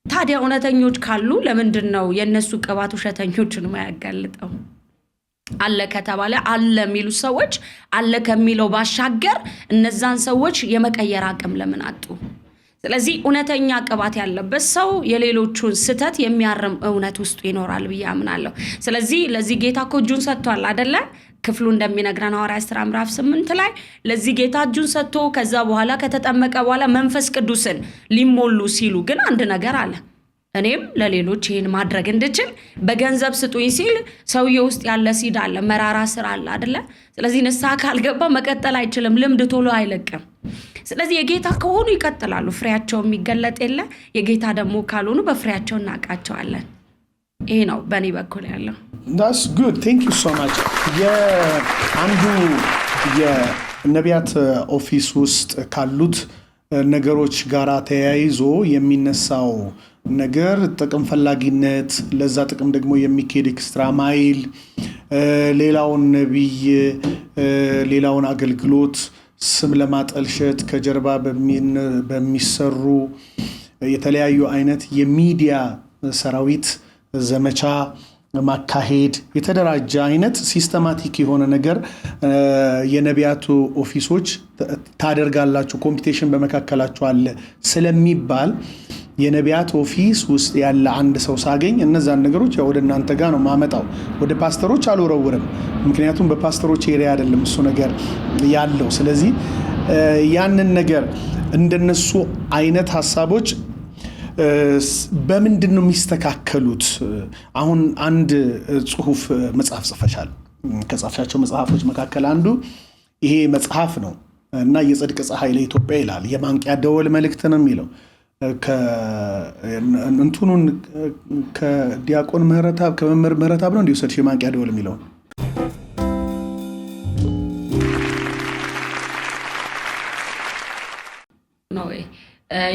ታዲያ እውነተኞች ካሉ ለምንድን ነው የነሱ ቅባት ውሸተኞችን ማያጋልጠው? አለ ከተባለ አለ የሚሉ ሰዎች አለ ከሚለው ባሻገር እነዛን ሰዎች የመቀየር አቅም ለምን አጡ? ስለዚህ እውነተኛ ቅባት ያለበት ሰው የሌሎቹን ስተት የሚያርም እውነት ውስጡ ይኖራል ብዬ አምናለሁ። ስለዚህ ለዚህ ጌታ እኮ እጁን ሰጥቷል አይደለ? ክፍሉ እንደሚነግረን ሐዋርያት ሥራ ምዕራፍ 8 ላይ ለዚህ ጌታ እጁን ሰጥቶ ከዛ በኋላ ከተጠመቀ በኋላ መንፈስ ቅዱስን ሊሞሉ ሲሉ ግን አንድ ነገር አለ። እኔም ለሌሎች ይህን ማድረግ እንድችል በገንዘብ ስጡኝ ሲል ሰውዬ ውስጥ ያለ ሲድ አለ፣ መራራ ስራ አለ አይደለ? ስለዚህ ንስሐ ካልገባ መቀጠል አይችልም፣ ልምድ ቶሎ አይለቅም። ስለዚህ የጌታ ከሆኑ ይቀጥላሉ፣ ፍሬያቸው የሚገለጥ የለ። የጌታ ደግሞ ካልሆኑ በፍሬያቸው እናውቃቸዋለን። ይሄ ነው በእኔ በኩል ያለው። That's good. Thank you so much. አንዱ የነቢያት ኦፊስ ውስጥ ካሉት ነገሮች ጋራ ተያይዞ የሚነሳው ነገር ጥቅም ፈላጊነት፣ ለዛ ጥቅም ደግሞ የሚካሄድ ኤክስትራ ማይል፣ ሌላውን ነቢይ ሌላውን አገልግሎት ስም ለማጠልሸት ከጀርባ በሚሰሩ የተለያዩ አይነት የሚዲያ ሰራዊት ዘመቻ ማካሄድ፣ የተደራጀ አይነት ሲስተማቲክ የሆነ ነገር የነቢያቱ ኦፊሶች ታደርጋላችሁ፣ ኮምፒቲሽን በመካከላችሁ አለ ስለሚባል የነቢያት ኦፊስ ውስጥ ያለ አንድ ሰው ሳገኝ እነዛን ነገሮች ወደ እናንተ ጋር ነው ማመጣው። ወደ ፓስተሮች አልወረውርም፣ ምክንያቱም በፓስተሮች ኤሪያ አይደለም እሱ ነገር ያለው። ስለዚህ ያንን ነገር እንደነሱ አይነት ሐሳቦች በምንድን ነው የሚስተካከሉት? አሁን አንድ ጽሁፍ መጽሐፍ ጽፈሻል። ከጻፍሻቸው መጽሐፎች መካከል አንዱ ይሄ መጽሐፍ ነው እና የጽድቅ ፀሐይ ለኢትዮጵያ ይላል። የማንቂያ ደወል መልእክት ነው የሚለው። እንትኑን ከዲያቆን ምህረታብ ከመምህር ምህረታብ ነው እንዲወሰድሽ የማንቂያ ደወል የሚለው ነው።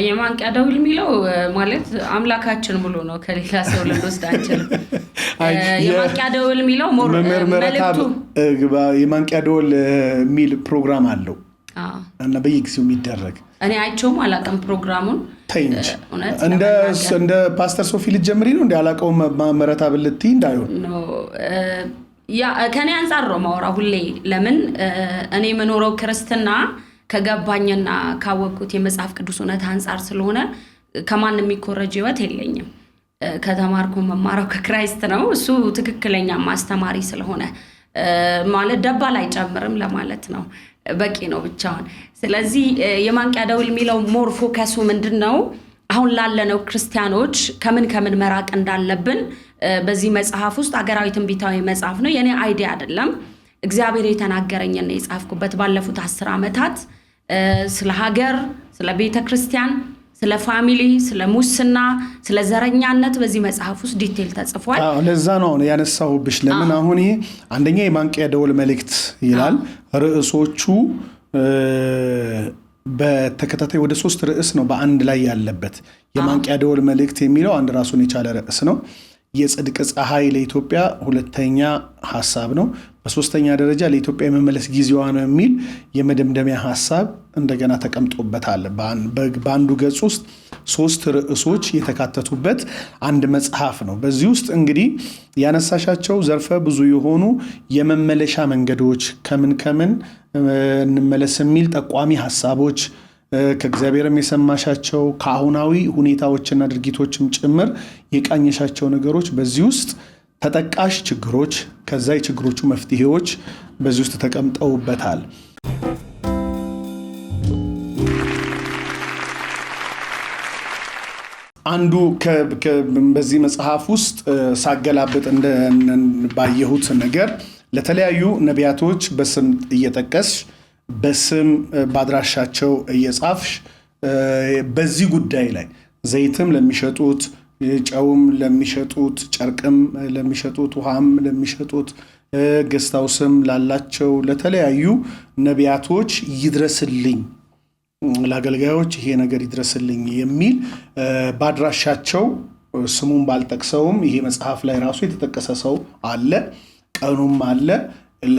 የማንቂያ ደውል የሚለው ማለት አምላካችን ሙሉ ነው፣ ከሌላ ሰው ልንወስድ አንችልም። የማንቂያ ደውል የሚለው መልእክቱ የማንቂያ ደወል የሚል ፕሮግራም አለው እና በየጊዜው የሚደረግ እኔ አይቼውም አላውቅም ፕሮግራሙን። እንደ ፓስተር ሶፊ ልትጀምሪ ነው እንደ አላውቀውም መረታ ብልቲ እንዳይሆን ከኔ አንጻር ነው ማወራው ሁሌ። ለምን እኔ የምኖረው ክርስትና ከገባኝና ካወቅኩት የመጽሐፍ ቅዱስ እውነት አንጻር ስለሆነ ከማን የሚኮረጅ ህይወት የለኝም። ከተማርኩ መማረው ከክራይስት ነው። እሱ ትክክለኛ ማስተማሪ ስለሆነ ማለት ደባል አይጨምርም ለማለት ነው። በቂ ነው ብቻውን። ስለዚህ የማንቂያ ደውል የሚለው ሞር ፎከሱ ምንድነው? አሁን ላለነው ክርስቲያኖች ከምን መራቅ እንዳለብን በዚህ መጽሐፍ ውስጥ አገራዊ ትንቢታዊ መጽሐፍ ነው። የኔ አይዲያ አይደለም። እግዚአብሔር የተናገረኝና የጻፍኩበት ባለፉት 10 ዓመታት ስለ ሀገር፣ ስለ ቤተ ክርስቲያን፣ ስለ ፋሚሊ፣ ስለ ሙስና፣ ስለ ዘረኛነት በዚህ መጽሐፍ ውስጥ ዲቴል ተጽፏል። ለዛ ነው ያነሳሁብሽ። ለምን አሁን ይሄ አንደኛ የማንቂያ ደወል መልእክት ይላል። ርዕሶቹ በተከታታይ ወደ 3 ርዕስ ነው በአንድ ላይ ያለበት። የማንቂያ ደወል መልእክት የሚለው አንድ ራሱን የቻለ ርዕስ ነው። የጽድቅ ፀሐይ ለኢትዮጵያ ሁለተኛ ሐሳብ ነው። በሶስተኛ ደረጃ ለኢትዮጵያ የመመለስ ጊዜዋ ነው የሚል የመደምደሚያ ሐሳብ እንደገና ተቀምጦበታል። በአንዱ ገጽ ውስጥ 3 ርዕሶች የተካተቱበት አንድ መጽሐፍ ነው። በዚህ ውስጥ እንግዲህ ያነሳሻቸው ዘርፈ ብዙ የሆኑ የመመለሻ መንገዶች ከምን እንመለስ የሚል ጠቋሚ ሐሳቦች ከእግዚአብሔርም የሰማሻቸው ከአሁናዊ ሁኔታዎችና ድርጊቶችም ጭምር የቃኘሻቸው ነገሮች በዚህ ውስጥ ተጠቃሽ ችግሮች ከዛ የችግሮቹ መፍትሄዎች በዚህ ውስጥ ተቀምጠውበታል። አንዱ በዚህ መጽሐፍ ውስጥ ሳገላብጥ ባየሁት ነገር ለተለያዩ ነቢያቶች በስም እየጠቀስሽ በስም ባድራሻቸው እየጻፍሽ በዚህ ጉዳይ ላይ ዘይትም ለሚሸጡት፣ ጨውም ለሚሸጡት፣ ጨርቅም ለሚሸጡት፣ ውሃም ለሚሸጡት፣ ገስታውስም ላላቸው ለተለያዩ ነቢያቶች ይድረስልኝ፣ ለአገልጋዮች ይሄ ነገር ይድረስልኝ የሚል ባድራሻቸው ስሙን ባልጠቅሰውም ይሄ መጽሐፍ ላይ ራሱ የተጠቀሰ ሰው አለ፣ ቀኑም አለ።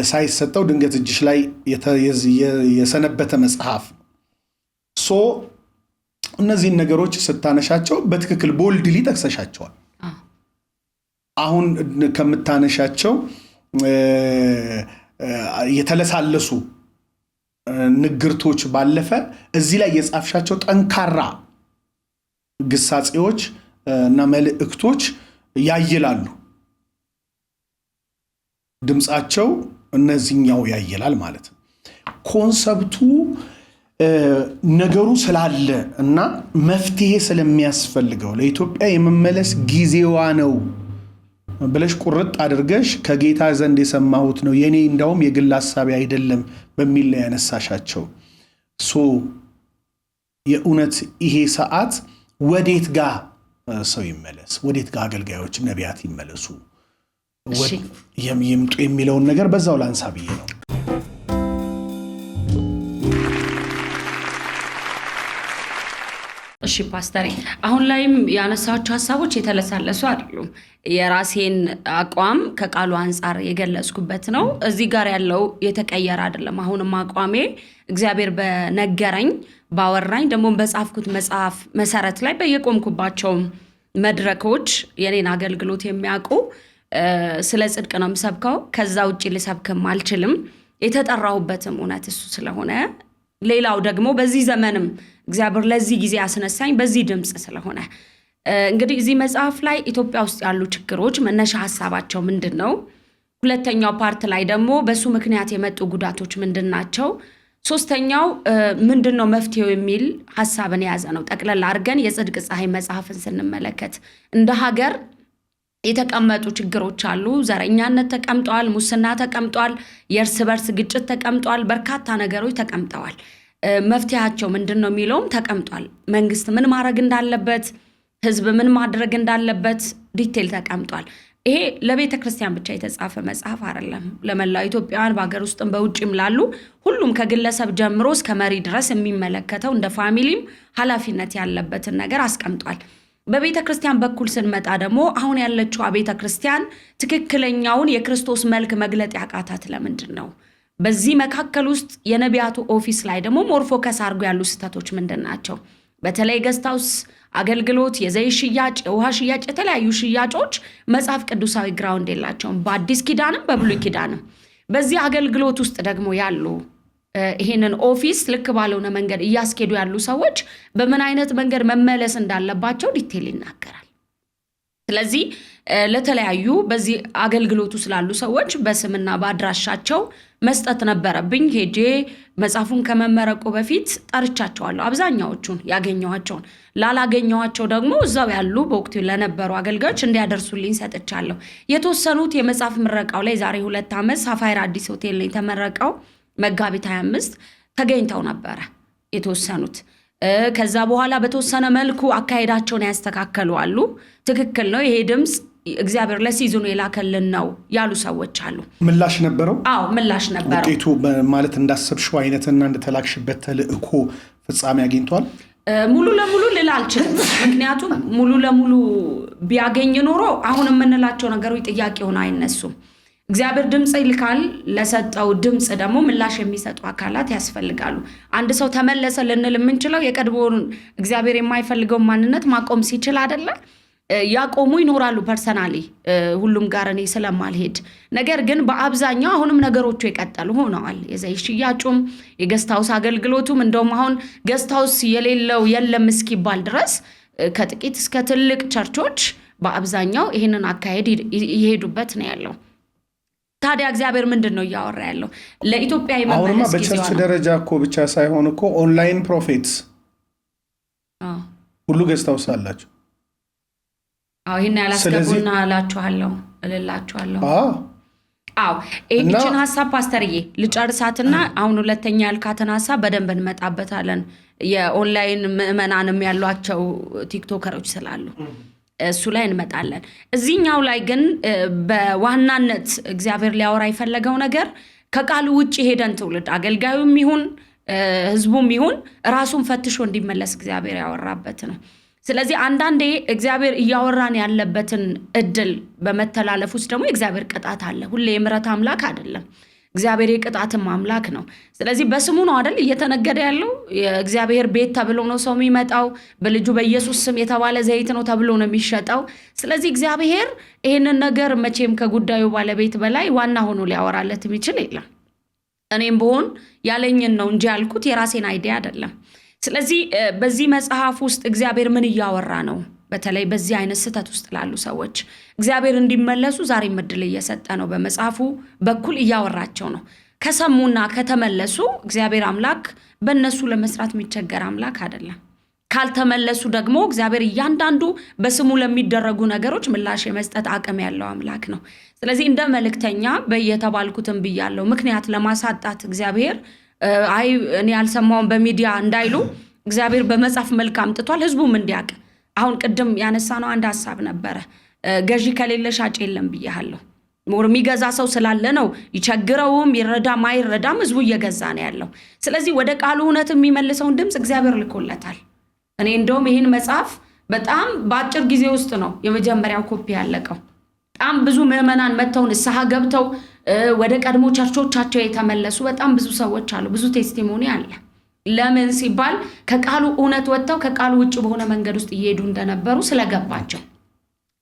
ሳይሰጠው ድንገት እጅሽ ላይ የሰነበተ መጽሐፍ እነዚህን ነገሮች ስታነሻቸው በትክክል ቦልድሊ ጠቅሰሻቸዋል። አሁን ከምታነሻቸው የተለሳለሱ ንግርቶች ባለፈ እዚህ ላይ የጻፍሻቸው ጠንካራ ግሳጼዎች እና መልእክቶች ያይላሉ። ድምጻቸው እነዚህኛው ያይላል ማለት ነው። ኮንሰፕቱ ነገሩ ስላለ እና መፍትሄ ስለሚያስፈልገው ለኢትዮጵያ የመመለስ ጊዜዋ ነው ብለሽ ቁርጥ አድርገሽ ከጌታ ዘንድ የሰማሁት ነው የኔ እንዳውም የግል ሐሳቤ አይደለም በሚል ላይ ያነሳሻቸው የእውነት ይሄ ሰዓት ወዴት ጋር ሰው ይመለስ፣ ወዴት ጋር አገልጋዮች ነቢያት ይመለሱ ይምጡ የሚለውን ነገር በዛው ላንሳ ብዬ ነው። እሺ ፓስተር፣ አሁን ላይም ያነሳቸው ሐሳቦች የተለሳለሱ አይደሉም። የራሴን አቋም ከቃሉ አንፃር የገለጽኩበት ነው። እዚህ ጋር ያለው የተቀየረ አይደለም። አሁንም አቋሜ እግዚአብሔር በነገረኝ ባወራኝ ደግሞ በጻፍኩት መጽሐፍ መሰረት ላይ በየቆምኩባቸው መድረኮች የኔን አገልግሎት የሚያውቁ ስለ ጽድቅ ነው የምሰብከው። ከዛ ውጪ ልሰብክም አልችልም። የተጠራሁበትም እውነት እሱ ስለሆነ ሌላው ደግሞ በዚህ ዘመንም እግዚአብሔር ለዚህ ጊዜ ያስነሳኝ በዚህ ድምጽ ስለሆነ እንግዲህ እዚህ መጽሐፍ ላይ ኢትዮጵያ ውስጥ ያሉ ችግሮች መነሻ ሐሳባቸው ምንድነው? ሁለተኛው ፓርት ላይ ደግሞ በሱ ምክንያት የመጡ ጉዳቶች ምንድናቸው? ሶስተኛው ምንድነው መፍትሄው የሚል ሐሳብን የያዘ ነው። ጠቅለል አድርገን የጽድቅ ፀሐይ መጽሐፍን ስንመለከት እንደ ሀገር የተቀመጡ ችግሮች አሉ። ዘረኛነት ተቀምጧል፣ ሙስና ተቀምጧል፣ የእርስ በርስ ግጭት ተቀምጧል፣ በርካታ ነገሮች ተቀምጠዋል። መፍትሄያቸው ምንድነው የሚለውም ተቀምጧል። መንግስት ምን ማድረግ እንዳለበት፣ ህዝብ ምን ማድረግ እንዳለበት ዲቴል ተቀምጧል። ይሄ ለቤተ ክርስቲያን ብቻ የተጻፈ መጽሐፍ አይደለም። ለመላው ኢትዮጵያውያን በአገር ውስጥም በውጭም ላሉ ሁሉም ከግለሰብ ጀምሮ እስከ መሪ ድረስ የሚመለከተው እንደ ፋሚሊም ኃላፊነት ያለበትን ነገር አስቀምጧል። በቤተ ክርስቲያን በኩል ስንመጣ ደግሞ አሁን ያለችው ቤተ ክርስቲያን ትክክለኛውን የክርስቶስ መልክ መግለጥ ያቃታት ለምንድን ነው? በዚህ መካከል ውስጥ የነቢያቱ ኦፊስ ላይ ደግሞ ሞር ፎከስ አድርጎ ያሉ ስህተቶች ምንድን ናቸው? በተለይ ገስታውስ አገልግሎት፣ የዘይት ሽያጭ፣ የውሃ ሽያጭ፣ የተለያዩ ሽያጮች መጽሐፍ ቅዱሳዊ ግራውንድ የላቸውም፣ በአዲስ ኪዳንም በብሉይ ኪዳንም። በዚህ አገልግሎት ውስጥ ደግሞ ያሉ ይሄንን ኦፊስ ልክ ባልሆነ መንገድ እያስኬዱ ያሉ ሰዎች በምን አይነት መንገድ መመለስ እንዳለባቸው ዲቴል ይናገራል። ስለዚህ ለተለያዩ በዚህ አገልግሎቱ ስላሉ ሰዎች በስምና በአድራሻቸው መስጠት ነበረብኝ። ሄጄ መጽሐፉን ከመመረቁ በፊት ጠርቻቸዋለሁ። አብዛኛዎቹን ያገኘኋቸውን፣ ላላገኘኋቸው ደግሞ እዛው ያሉ በወቅቱ ለነበሩ አገልጋዮች እንዲያደርሱልኝ ሰጥቻለሁ። የተወሰኑት የመጽሐፍ ምረቃው ላይ ዛሬ 2 ዓመት ሳፋይር አዲስ ሆቴል ላይ የተመረቀው መጋቢት 25 ተገኝተው ነበረ የተወሰኑት። ከዛ በኋላ በተወሰነ መልኩ አካሄዳቸውን ያስተካከሉ አሉ። ትክክል ነው፣ ይሄ ድምጽ እግዚአብሔር ለሲዝኑ የላከልን ነው ያሉ ሰዎች አሉ። ምላሽ ነበረው? አዎ ምላሽ ነበረው። ውጤቱ ማለት እንዳሰብሽው አይነትና እንደተላክሽበት ተልእኮ ፍጻሜ አግኝቷል? ሙሉ ለሙሉ ልል አልችልም። ምክንያቱም ሙሉ ለሙሉ ቢያገኝ ኖሮ አሁን የምንላቸው ነገሮች ጥያቄ ሆነ አይነሱም። እግዚአብሔር ድምጽ ይልካል። ለሰጠው ድምጽ ደግሞ ምላሽ የሚሰጡ አካላት ያስፈልጋሉ። አንድ ሰው ተመለሰ ልንል የምንችለው የቀድሞውን እግዚአብሔር የማይፈልገው ማንነት ማቆም ሲችል አይደለ? ያቆሙ ይኖራሉ ፐርሰናሊ ሁሉም ጋር እኔ ስለማልሄድ ነገር ግን በአብዛኛው አሁንም ነገሮቹ የቀጠሉ ሆነዋል የዘይት ሽያጩም የገስታውስ አገልግሎቱም እንደውም አሁን ገስታውስ የሌለው የለም እስኪባል ድረስ ከጥቂት እስከ ትልቅ ቸርቾች በአብዛኛው ይሄንን አካሄድ ይሄዱበት ነው ያለው ታዲያ እግዚአብሔር ምንድነው ያወራ ያለው ለኢትዮጵያ ይመለስ በቸርች ደረጃ እኮ ብቻ ሳይሆን እኮ ኦንላይን ፕሮፌትስ ሁሉ ገስታውስ አላቸው ይሄን ያላስገቡና እላችኋለሁ ይህችን ሐሳብ ፓስተርዬ ልጨርሳትና አሁን ሁለተኛ ያልካትን ሐሳብ በደንብ እንመጣበታለን የኦንላይን ምዕመናንም ያሏቸው ቲክቶከሮች ስላሉ እሱ ላይ እንመጣለን እዚህኛው ላይ ግን በዋናነት እግዚአብሔር ሊያወራ የፈለገው ነገር ከቃሉ ውጪ ሄደን ትውልድ አገልጋዩም ይሁን ህዝቡም ይሁን ራሱን ፈትሾ እንዲመለስ እግዚአብሔር ያወራበት ነው ስለዚህ አንዳንዴ እግዚአብሔር እያወራን ያለበትን እድል በመተላለፍ ውስጥ ደግሞ እግዚአብሔር ቅጣት አለ ሁሌ የምሕረት አምላክ አይደለም እግዚአብሔር የቅጣትም አምላክ ነው ስለዚህ በስሙ ነው አይደል እየተነገደ ያለው የእግዚአብሔር ቤት ተብሎ ነው ሰው የሚመጣው በልጁ በኢየሱስ ስም የተባለ ዘይት ነው ተብሎ ነው የሚሸጠው ስለዚህ እግዚአብሔር ይሄንን ነገር መቼም ከጉዳዩ ባለቤት በላይ ዋና ሆኖ ሊያወራለት የሚችል የለም እኔም በሆን ያለኝን ነው እንጂ ያልኩት የራሴን አይዲያ አይደለም ስለዚህ በዚህ መጽሐፍ ውስጥ እግዚአብሔር ምን እያወራ ነው በተለይ በዚህ አይነት ስህተት ውስጥ ላሉ ሰዎች እግዚአብሔር እንዲመለሱ ዛሬ ምድል እየሰጠ ነው በመጽሐፉ በኩል እያወራቸው ነው ከሰሙና ከተመለሱ እግዚአብሔር አምላክ በእነሱ ለመስራት የሚቸገር አምላክ አይደለም ካልተመለሱ ደግሞ እግዚአብሔር እያንዳንዱ በስሙ ለሚደረጉ ነገሮች ምላሽ የመስጠት አቅም ያለው አምላክ ነው ስለዚህ እንደ መልእክተኛ በየተባልኩትም ብያለሁ ምክንያት ለማሳጣት እግዚአብሔር እኔ ያልሰማውን በሚዲያ እንዳይሉ እግዚአብሔር በመጽሐፍ መልክ አምጥቷል ህዝቡም እንዲያውቅ አሁን ቅድም ያነሳነው አንድ ሐሳብ ነበረ ገዢ ከሌለ ሻጭ የለም ብያለሁ ሞር የሚገዛ ሰው ስላለ ነው ይቸግረውም ይረዳ ማይረዳም ህዝቡ እየገዛ ነው ያለው ስለዚህ ወደ ቃሉ እውነት የሚመልሰውን ድምጽ እግዚአብሔር ልኮለታል እኔ እንደውም ይሄን መጽሐፍ በጣም በአጭር ጊዜ ውስጥ ነው የመጀመሪያው ኮፒ ያለቀው በጣም ብዙ ምዕመናን መተው ንስሐ ገብተው ወደ ቀድሞ ቸርቾቻቸው የተመለሱ በጣም ብዙ ሰዎች አሉ ብዙ ቴስቲሞኒ አለ ለምን ሲባል ከቃሉ እውነት ወጥተው ከቃሉ ውጭ በሆነ መንገድ ውስጥ እየሄዱ እንደነበሩ ስለገባቸው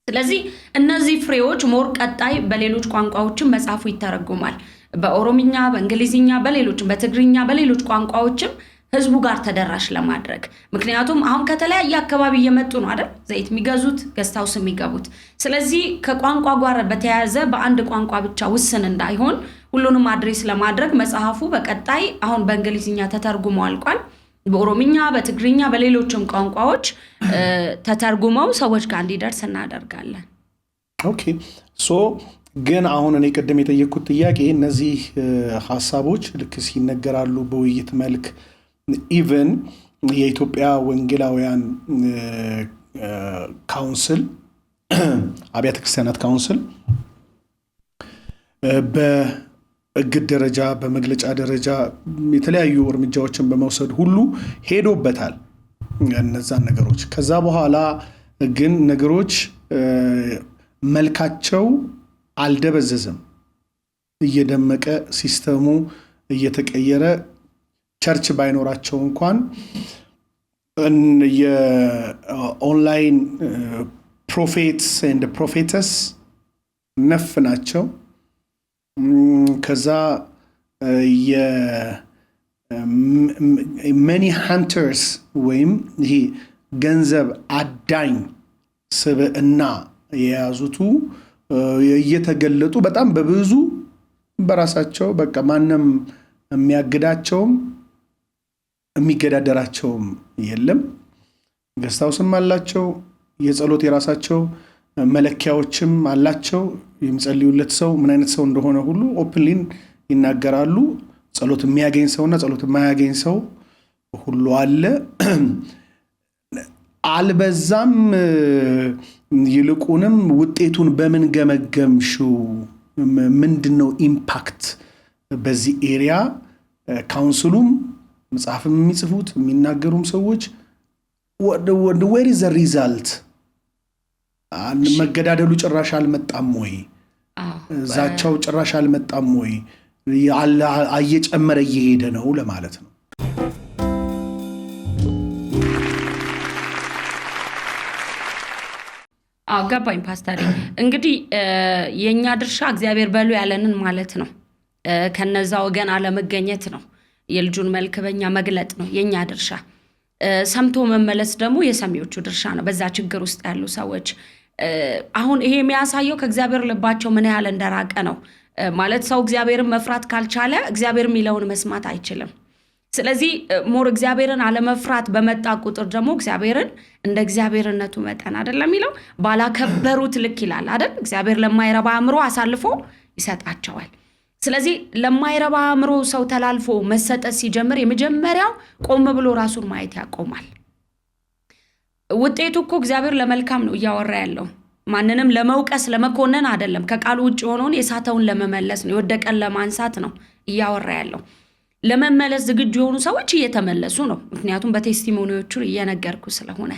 ስለዚህ እነዚህ ፍሬዎች ሞር ቀጣይ በሌሎች ቋንቋዎችም መጽሐፉ ይተረጎማል በኦሮምኛ በእንግሊዝኛ በሌሎችም በትግርኛ በሌሎች ቋንቋዎችም ህዝቡ ጋር ተደራሽ ለማድረግ ምክንያቱም አሁን ከተለያየ አካባቢ እየመጡ ነው አይደል ዘይት የሚገዙት ገስታውስ የሚገቡት ስለዚህ ከቋንቋ ጋር በተያያዘ በአንድ ቋንቋ ብቻ ውስን እንዳይሆን ሁሉንም አድሬስ ለማድረግ መጽሐፉ በቀጣይ አሁን በእንግሊዝኛ ተተርጉሞ አልቋል በኦሮምኛ በትግርኛ በሌሎችም ቋንቋዎች ተተርጉመው ሰዎች ጋር እንዲደርስ እናደርጋለን ኦኬ ሶ ግን አሁን እኔ ቀደም የጠየቅኩት ጥያቄ እነዚህ ሐሳቦች ልክ ሲነገራሉ በውይይት መልክ ኢቨን የኢትዮጵያ ወንጌላውያን ካውንስል አብያተ ክርስቲያናት ካውንስል በእግድ ደረጃ በመግለጫ ደረጃ የተለያዩ እርምጃዎችን በመውሰድ ሁሉ ሄዶበታል እነዛን ነገሮች ከዛ በኋላ ግን ነገሮች መልካቸው አልደበዘዘም እየደመቀ ሲስተሙ እየተቀየረ ቸርች ባይኖራቸው እንኳን የኦንላይን ፕሮፌትስ ኤንድ ፕሮፌተስ ነፍ ናቸው ከዛ የመኒ ሃንተርስ ወይም ይሄ ገንዘብ አዳኝ ስብዕና የያዙቱ እየተገለጡ በጣም በብዙ በራሳቸው በቃ ማንም የሚያግዳቸውም የሚገዳደራቸውም የለም ገስታውስም አላቸው የጸሎት የራሳቸው መለኪያዎችም አላቸው የሚጸልዩለት ሰው ምን አይነት ሰው እንደሆነ ሁሉ ኦፕንሊ ይናገራሉ ጸሎት የሚያገኝ ሰውና ጸሎት የማያገኝ ሰው ሁሉ አለ አልበዛም ይልቁንም ውጤቱን በምን ገመገምሽው ምንድነው ኢምፓክት በዚህ ኤሪያ ካውንስሉም መጽሐፍም የሚጽፉት የሚናገሩም ሰዎች where is the result መገዳደሉ ጭራሽ አልመጣም ወይ ዛቻው ጭራሽ አልመጣም ወይ እየጨመረ እየሄደ ነው ለማለት ነው ገባኝ ፓስተር። እንግዲህ የኛ ድርሻ እግዚአብሔር በሉ ያለንን ማለት ነው። ከነዛ ወገን አለመገኘት ነው። የልጁን መልክ በእኛ መግለጥ ነው የኛ ድርሻ። ሰምቶ መመለስ ደግሞ የሰሚዎቹ ድርሻ ነው። በዛ ችግር ውስጥ ያሉ ሰዎች አሁን ይሄ የሚያሳየው ከእግዚአብሔር ልባቸው ምን ያህል እንደራቀ ነው። ማለት ሰው እግዚአብሔርን መፍራት ካልቻለ እግዚአብሔር የሚለውን መስማት አይችልም። ስለዚህ ሞር እግዚአብሔርን አለመፍራት በመጣ ቁጥር ደግሞ እግዚአብሔርን እንደ እግዚአብሔርነቱ መጠን አይደለም የሚለው ባላከበሩት ልክ ይላል አይደል? እግዚአብሔር ለማይረባ አእምሮ አሳልፎ ይሰጣቸዋል። ስለዚህ ለማይረባ አእምሮ ሰው ተላልፎ መሰጠት ሲጀምር የመጀመሪያው ቆም ብሎ ራሱን ማየት ያቆማል። ውጤቱ እኮ እግዚአብሔር ለመልካም ነው እያወራ ያለው። ማንንም ለመውቀስ ለመኮነን አይደለም። ከቃሉ ውጭ የሆነውን የሳተውን ለመመለስ ነው፣ የወደቀን ለማንሳት ነው እያወራ ያለው። ለመመለስ ዝግጁ የሆኑ ሰዎች እየተመለሱ ነው። ምክንያቱም በቴስቲሞኒዎቹ እየነገርኩ ስለሆነ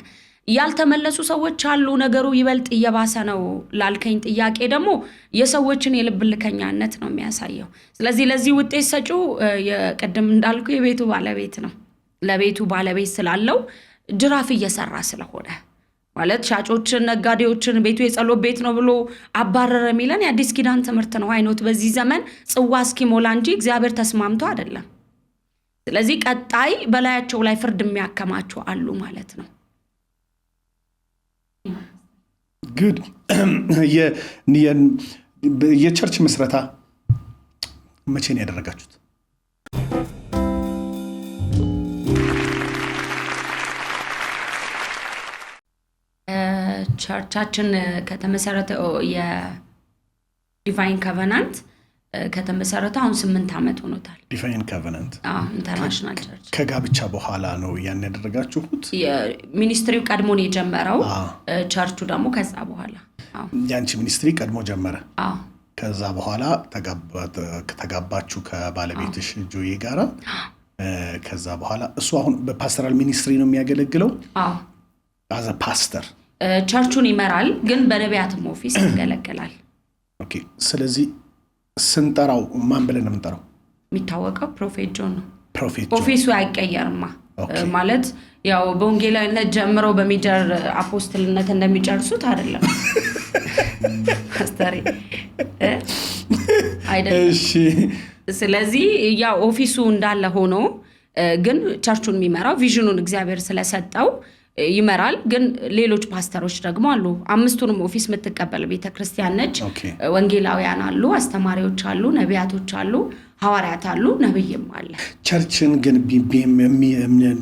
ያልተመለሱ ሰዎች አሉ። ነገሩ ይበልጥ እየባሰ ነው ላልከኝ ጥያቄ ደግሞ የሰዎችን የልብ ልከኛነት ነው የሚያሳየው። ስለዚህ ለዚህ ውጤት ሰጪው የቀደም እንዳልኩ የቤቱ ባለቤት ነው። ለቤቱ ባለቤት ስላለው ጅራፍ እየሰራ ስለሆነ ማለት ሻጮችን፣ ነጋዴዎችን ቤቱ የጸሎት ቤት ነው ብሎ አባረረ የሚለን የአዲስ ኪዳን ትምህርት ነው። አይኖት በዚህ ዘመን ጽዋ እስኪሞላ እንጂ እግዚአብሔር ተስማምቶ አይደለም። ስለዚህ ቀጣይ በላያቸው ላይ ፍርድ የሚያከማቸው አሉ ማለት ነው። ጉድ የቸርች መስረታ መቼ ነው ያደረጋችሁት? ቸርቻችን ከተመሰረተ የዲቫይን ኮቨናንት ከተመሰረተ አሁን 8 ዓመት ሆኖታል። ዲቫይን ኮቨናንት ኢንተርናሽናል ቸርች ከጋብቻ በኋላ ነው ያን ያደረጋችሁት? ሚኒስትሪው ቀድሞ ነው የጀመረው፣ ቸርቹ ደግሞ ከዛ በኋላ። ያንቺ ሚኒስትሪ ቀድሞ ጀመረ። ከዛ በኋላ ተጋባችሁ ከባለቤትሽ ጆዬ ጋራ። ከዛ በኋላ እሱ አሁን በፓስተራል ሚኒስትሪ ነው የሚያገለግለው። አዘ ፓስተር ቸርቹን ይመራል፣ ግን በነቢያትም ኦፊስ ያገለግላል። ኦኬ። ስለዚህ ስንጠራው ማን ብለን ነው የምንጠራው? የሚታወቀው ፕሮፌት ጆን ነው። ፕሮፌት ጆን ኦፊሱ አይቀየርማ። ማለት ያው በወንጌላዊነት ጀምሮ በሚጀር አፖስትልነት እንደሚጨርሱት አይደለም ፓስተር አይደለም። እሺ። ስለዚህ ያው ኦፊሱ እንዳለ ሆኖ ግን ቸርቹን የሚመራው ቪዥኑን እግዚአብሔር ስለሰጠው ይመራል። ግን ሌሎች ፓስተሮች ደግሞ አሉ። 5ቱንም ኦፊስ የምትቀበል ቤተክርስቲያን ነች። ወንጌላውያን አሉ፣ አስተማሪዎች አሉ፣ ነቢያቶች አሉ፣ ሐዋርያት አሉ፣ ነብይም አለ። ቸርችን ግን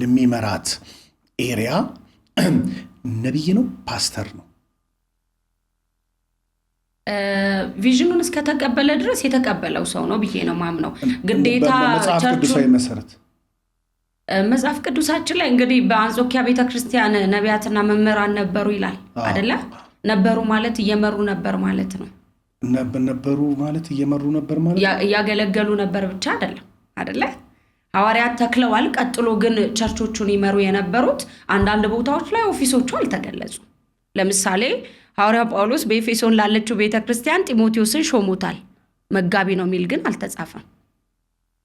የሚመራት ኤሪያ ነብይ ነው ፓስተር ነው? ቪዥኑን እስከተቀበለ ድረስ የተቀበለው ሰው ነው ብዬ ነው ማምነው። ግዴታ ቸርቹን መሰረት መጽሐፍ ቅዱሳችን ላይ እንግዲህ በአንጾኪያ ቤተክርስቲያን ነቢያትና መምህራን ነበሩ ይላል አይደለ? ነበሩ ማለት እየመሩ ነበር ማለት ነው። ነበሩ ማለት እየመሩ ነበር ማለት እያገለገሉ ነበር ብቻ አይደለ? ሐዋርያት ተክለዋል። ቀጥሎ ግን ቸርቾቹን ይመሩ የነበሩት አንዳንድ ቦታዎች ላይ ኦፊሶቹ አልተገለጹም። ለምሳሌ ሐዋርያ ጳውሎስ በኤፌሶን ላለችው ቤተክርስቲያን ጢሞቴዎስን ሾሞታል። መጋቢ ነው የሚል ግን አልተጻፈም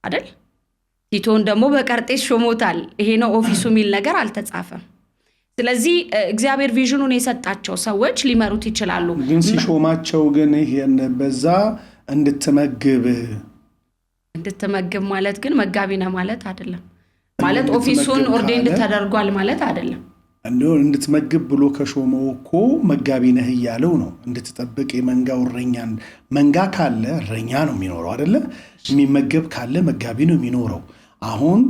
አይደል? ቲቶን ደግሞ በቀርጤስ ሾሞታል። ይሄ ነው ኦፊሱ የሚል ነገር አልተጻፈም። ስለዚህ እግዚአብሔር ቪዥኑን የሰጣቸው ሰዎች ሊመሩት ይችላሉ። ግን ሲሾማቸው ግን ይሄን በዛ እንድትመግብ ማለት ግን መጋቢ ነው ማለት አይደለም። ማለት ኦፊሱን ኦርዴንድ ተደርጓል ማለት አይደለም። እንድትመግብ ብሎ ከሾመው እኮ መጋቢ ነህ እያለው ነው። እንድትጠብቅ የመንጋው እረኛን መንጋ ካለ እረኛ ነው የሚኖረው አይደለ? የሚመገብ ካለ መጋቢ ነው የሚኖረው። አሁን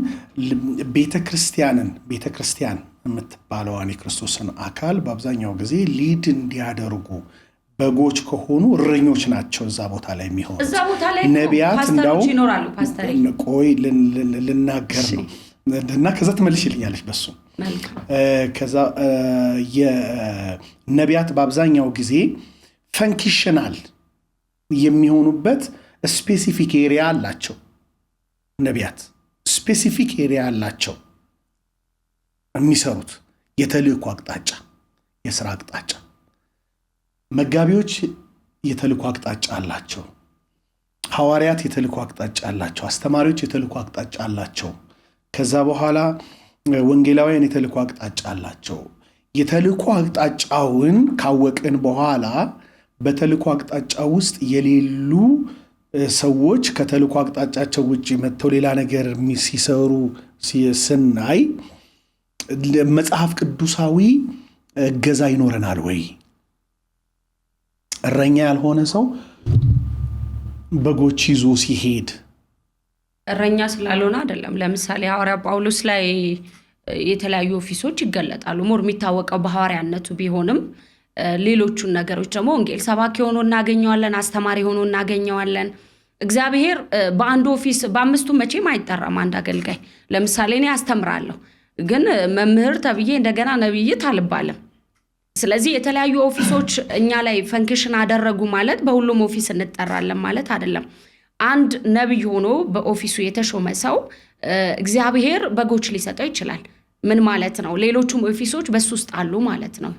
ቤተክርስቲያን የምትባለዋን የክርስቶስን አካል በአብዛኛው ጊዜ ሊድ እንዲያደርጉ በጎች ከሆኑ እረኞች ናቸው እዛ ቦታ ላይ የሚሆኑ። እዛ ቦታ ላይ ነቢያት እንዳው ይኖራሉ። ፓስተር ቆይ ልናገር ነው እና ከዛ ትመልሽልኛለች በሱ። ከዛ የነቢያት በአብዛኛው ጊዜ ፈንክሽናል የሚሆኑበት ስፔሲፊክ ኤሪያ አላቸው። ነቢያት ስፔሲፊክ ኤሪያ አላቸው የሚሰሩት የተልእኮ አቅጣጫ፣ የሥራ አቅጣጫ። መጋቢዎች የተልእኮ አቅጣጫ አላቸው። ሐዋርያት የተልእኮ አቅጣጫ አላቸው። አስተማሪዎች የተልእኮ አቅጣጫ አላቸው። ከዛ በኋላ ወንጌላውያን የተልእኮ አቅጣጫ አላቸው። የተልእኮ አቅጣጫውን ካወቅን በኋላ በተልእኮ አቅጣጫ ውስጥ የሌሉ ሰዎች ከተልእኮ አቅጣጫቸው ውጪ መጥተው ሌላ ነገር ሲሰሩ ስናይ መጽሐፍ ቅዱሳዊ እገዛ ይኖረናል ወይ? እረኛ ያልሆነ ሰው በጎች ይዞ ሲሄድ እረኛ ስላልሆነ አይደለም። ለምሳሌ ሐዋርያ ጳውሎስ ላይ የተለያዩ ኦፊሶች ይገለጣሉ። ሞር የሚታወቀው በሐዋርያነቱ ቢሆንም ሌሎቹን ነገሮች ደግሞ ወንጌል ሰባኪ ሆኖ እናገኘዋለን፣ አስተማሪ ሆኖ እናገኘዋለን። እግዚአብሔር በአንድ ኦፊስ በአምስቱ መቼም አይጠራም አንድ አገልጋይ። ለምሳሌ እኔ አስተምራለሁ፣ ግን መምህር ተብዬ እንደገና ነብይት አልባልም። ስለዚህ የተለያዩ ኦፊሶች እኛ ላይ ፈንክሽን አደረጉ ማለት በሁሉም ኦፊስ እንጠራለን ማለት አይደለም። አንድ ነብይ ሆኖ በኦፊሱ የተሾመ ሰው እግዚአብሔር በጎች ሊሰጠው ይችላል። ምን ማለት ነው? ሌሎቹም ኦፊሶች በሱ ውስጥ አሉ ማለት ነው።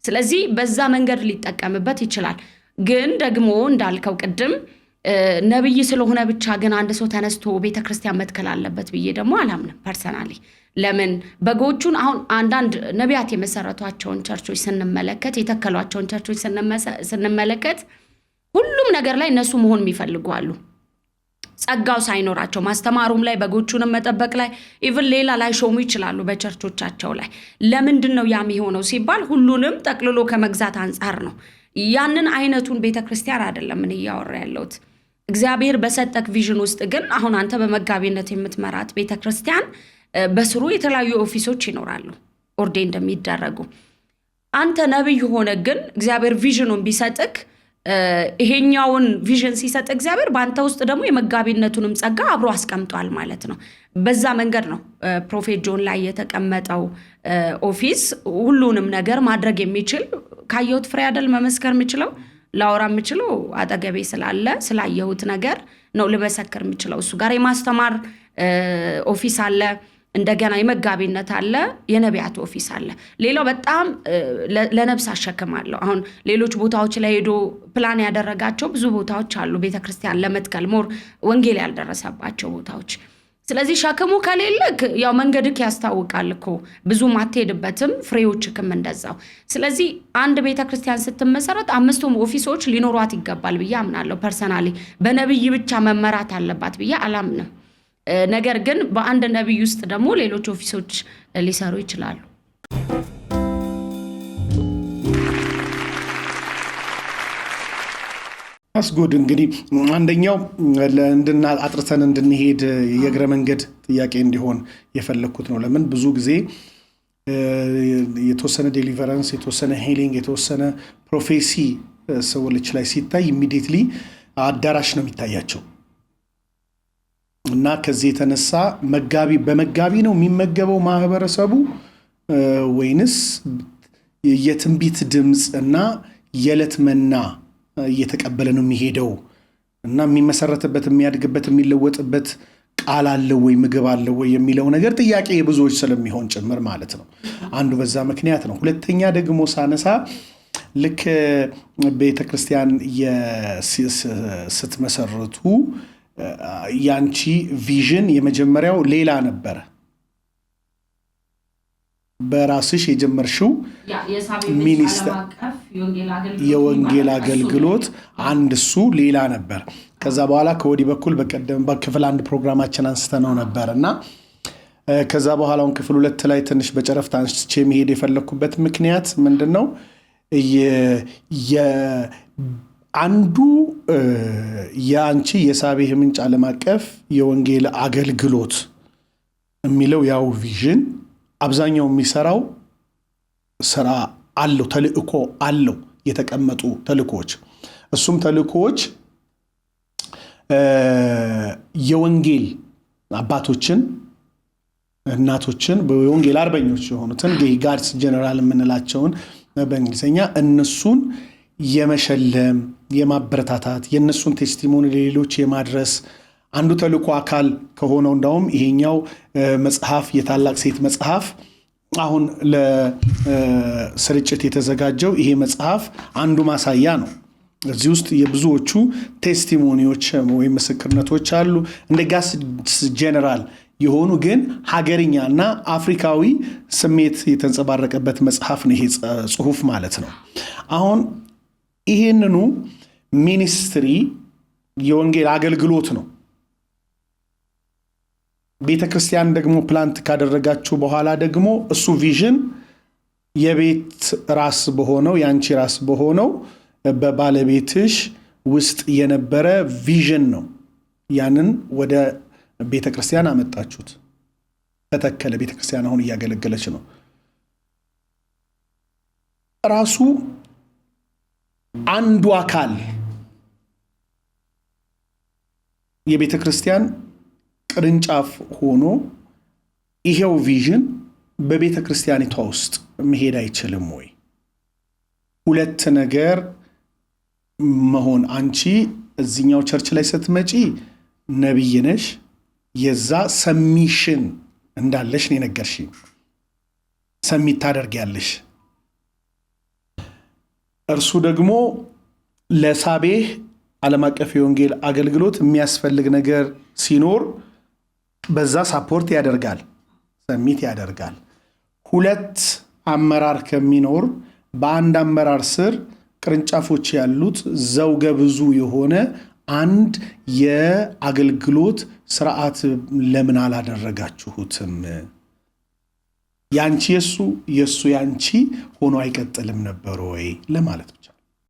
ስለዚህ በዛ መንገድ ሊጠቀምበት ይችላል። ግን ደግሞ እንዳልከው ቅድም ነብይ ስለሆነ ብቻ ግን አንድ ሰው ተነስቶ ቤተክርስቲያን መትከል አለበት ብዬ ደግሞ አላምንም ፐርሰናሊ። ለምን በጎቹን አሁን አንዳንድ ነቢያት የመሰረቷቸውን ቸርቾች ስንመለከት፣ የተከሏቸውን ቸርቾች ስንመለከት ሁሉም ነገር ላይ እነሱ መሆን የሚፈልጉ አሉ። ጸጋው ሳይኖራቸው ማስተማሩም ላይ በጎቹንም መጠበቅ ላይ ኢቭን ሌላ ላይ ሾሙ ይችላሉ በቸርቾቻቸው ላይ። ለምንድን ነው ያም የሆነው ሲባል ሁሉንም ጠቅልሎ ከመግዛት አንጻር ነው። ያንን አይነቱን ቤተክርስቲያን አይደለም ምን እያወራ ያለሁት። እግዚአብሔር በሰጠክ ቪዥን ውስጥ ግን አሁን አንተ በመጋቢነት የምትመራት ቤተክርስቲያን በስሩ የተለያዩ ኦፊሶች ይኖራሉ ኦርዴን እንደሚደረጉ። አንተ ነብይ ሆነ ግን እግዚአብሔር ቪዥኑን ቢሰጥክ ይሄኛውን ቪዥን ሲሰጥ እግዚአብሔር በአንተ ውስጥ ደግሞ የመጋቢነቱንም ጸጋ አብሮ አስቀምጧል ማለት ነው። በዛ መንገድ ነው ፕሮፌት ጆን ላይ የተቀመጠው ኦፊስ ሁሉንም ነገር ማድረግ የሚችል ካየሁት ፍሬ አይደል መመስከር የምችለው ላወራ የምችለው አጠገቤ ስላለ ስላየሁት ነገር ነው ልመሰክር የምችለው። እሱ ጋር የማስተማር ኦፊስ አለ፣ እንደገና የመጋቢነት አለ፣ የነቢያት ኦፊስ አለ። ሌላው በጣም ለነብስ አሸክማለሁ። አሁን ሌሎች ቦታዎች ላይ ሄዶ ፕላን ያደረጋቸው ብዙ ቦታዎች አሉ ቤተክርስቲያን ለመትከል ሞር ወንጌል ያልደረሰባቸው ቦታዎች። ስለዚህ ሸክሙ ከሌለክ ያው መንገድክ ያስታውቃል እኮ ብዙም አትሄድበትም፣ ፍሬዎችክም እንደዛው። ስለዚህ አንድ ቤተክርስቲያን ስትመሰረት አምስቱም ኦፊሶች ሊኖሯት ይገባል ብዬ አምናለሁ ፐርሰናሊ። በነብይ ብቻ መመራት አለባት ብዬ አላምንም። ነገር ግን በአንድ ነብይ ውስጥ ደግሞ ሌሎች ኦፊሶች ሊሰሩ ይችላሉ። አስጎድ እንግዲህ አንደኛው አጥርተን እንድንሄድ የእግረ መንገድ ጥያቄ እንዲሆን የፈለኩት ነው። ለምን ብዙ ጊዜ የተወሰነ ዴሊቨረንስ፣ የተወሰነ ሂሊንግ፣ የተወሰነ ፕሮፌሲ ሰዎች ላይ ሲታይ ኢሚዲየትሊ አዳራሽ ነው የሚታያቸው እና ከዚህ የተነሳ በመጋቢ ነው የሚመገበው ማህበረሰቡ ወይንስ የትንቢት ድምፅ እና የዕለት መና እየተቀበለ ነው የሚሄደው እና የሚመሰረትበት የሚያድግበት የሚለወጥበት ቃል አለ ወይ ምግብ አለ ወይ የሚለው ነገር ጥያቄ የብዙዎች ስለሚሆን ጭምር ማለት ነው። አንዱ በዛ ምክንያት ነው። ሁለተኛ ደግሞ ሳነሳ ልክ ቤተክርስቲያን ስትመሰርቱ ያንቺ ቪዥን የመጀመሪያው ሌላ ነበር። በራስሽ የጀመርሽው ሚኒስተር የወንጌል አገልግሎት አንድ እሱ ሌላ ነበር። ከዛ በኋላ ከወዲህ በኩል በቀደም በክፍል 1 ፕሮግራማችን አንስተነው ነበርና ከዛ በኋላውን ክፍል 2 ላይ ትንሽ በጨረፍታ አንስቼ መሄድ የፈለኩበት ምክንያት ምንድነው? አንዱ ያንቺ የሳቤህ ምንጭ ዓለም አቀፍ የወንጌል አገልግሎት የሚለው ያው ቪዥን አብዛኛው የሚሰራው ስራ አለው፣ ተልእኮ አለው፣ የተቀመጡ ተልእኮች። እሱም ተልእኮች የወንጌል አባቶችን እናቶችን በወንጌል አርበኞች የሆኑትን ጋድስ ጀነራል የምንላቸውን በእንግሊዝኛ እነሱን የመሸለም የማበረታታት የነሱን ቴስቲሞኒ ለሌሎች የማድረስ አንዱ ተልእኮ አካል ከሆነው እንደውም ይሄኛው መጽሐፍ የታላቅ ሴት መጽሐፍ አሁን ለስርጭት የተዘጋጀው ይሄ መጽሐፍ አንዱ ማሳያ ነው። እዚህ ውስጥ የብዙዎቹ ቴስቲሞኒዎች ወይም ምስክርነቶች አሉ። እንደ ጋድስ ጀነራል የሆኑ ግን ሀገርኛና አፍሪካዊ ስሜት የተንጸባረቀበት መጽሐፍ ነው ይሄ ጽሁፍ ማለት ነው። አሁን ይሄንኑ ሚኒስትሪ የወንጌል አገልግሎት ነው። ቤተ ክርስቲያን ደግሞ ፕላንት ካደረጋችሁ በኋላ ደግሞ እሱ ቪዥን የቤት ራስ በሆነው ያንቺ ራስ በሆነው በባለቤትሽ ውስጥ የነበረ ቪዥን ነው። ያንን ወደ ቤተ ክርስቲያን አመጣችሁት። ተተከለ። ቤተ ክርስቲያን አሁን እያገለገለች ነው። ራሱ አንዱ አካል የቤተ ክርስቲያን ቅርንጫፍ ሆኖ ይሄው ቪዥን በቤተ ክርስቲያኒቷ ውስጥ መሄድ አይችልም ወይ? ሁለት ነገር መሆን። አንቺ እዚኛው ቸርች ላይ ስትመጪ ነብይ ነሽ፣ የዛ ሰሚሽን እንዳለሽ ነው የነገርሽኝ። ሰሚት ታደርጊያለሽ። እርሱ ደግሞ ለሳቤህ ዓለም አቀፍ የወንጌል አገልግሎት የሚያስፈልግ ነገር ሲኖር በዛ ሳፖርት ያደርጋል፣ ሰሚት ያደርጋል። ሁለት አመራር ከሚኖር በአንድ አመራር ስር ቅርንጫፎች ያሉት ዘውገ ብዙ የሆነ አንድ የአገልግሎት ስርዓት ለምን አላደረጋችሁትም? ያንቺ የሱ የሱ ያንቺ ሆኖ አይቀጥልም ነበር ወይ ለማለት ብቻ።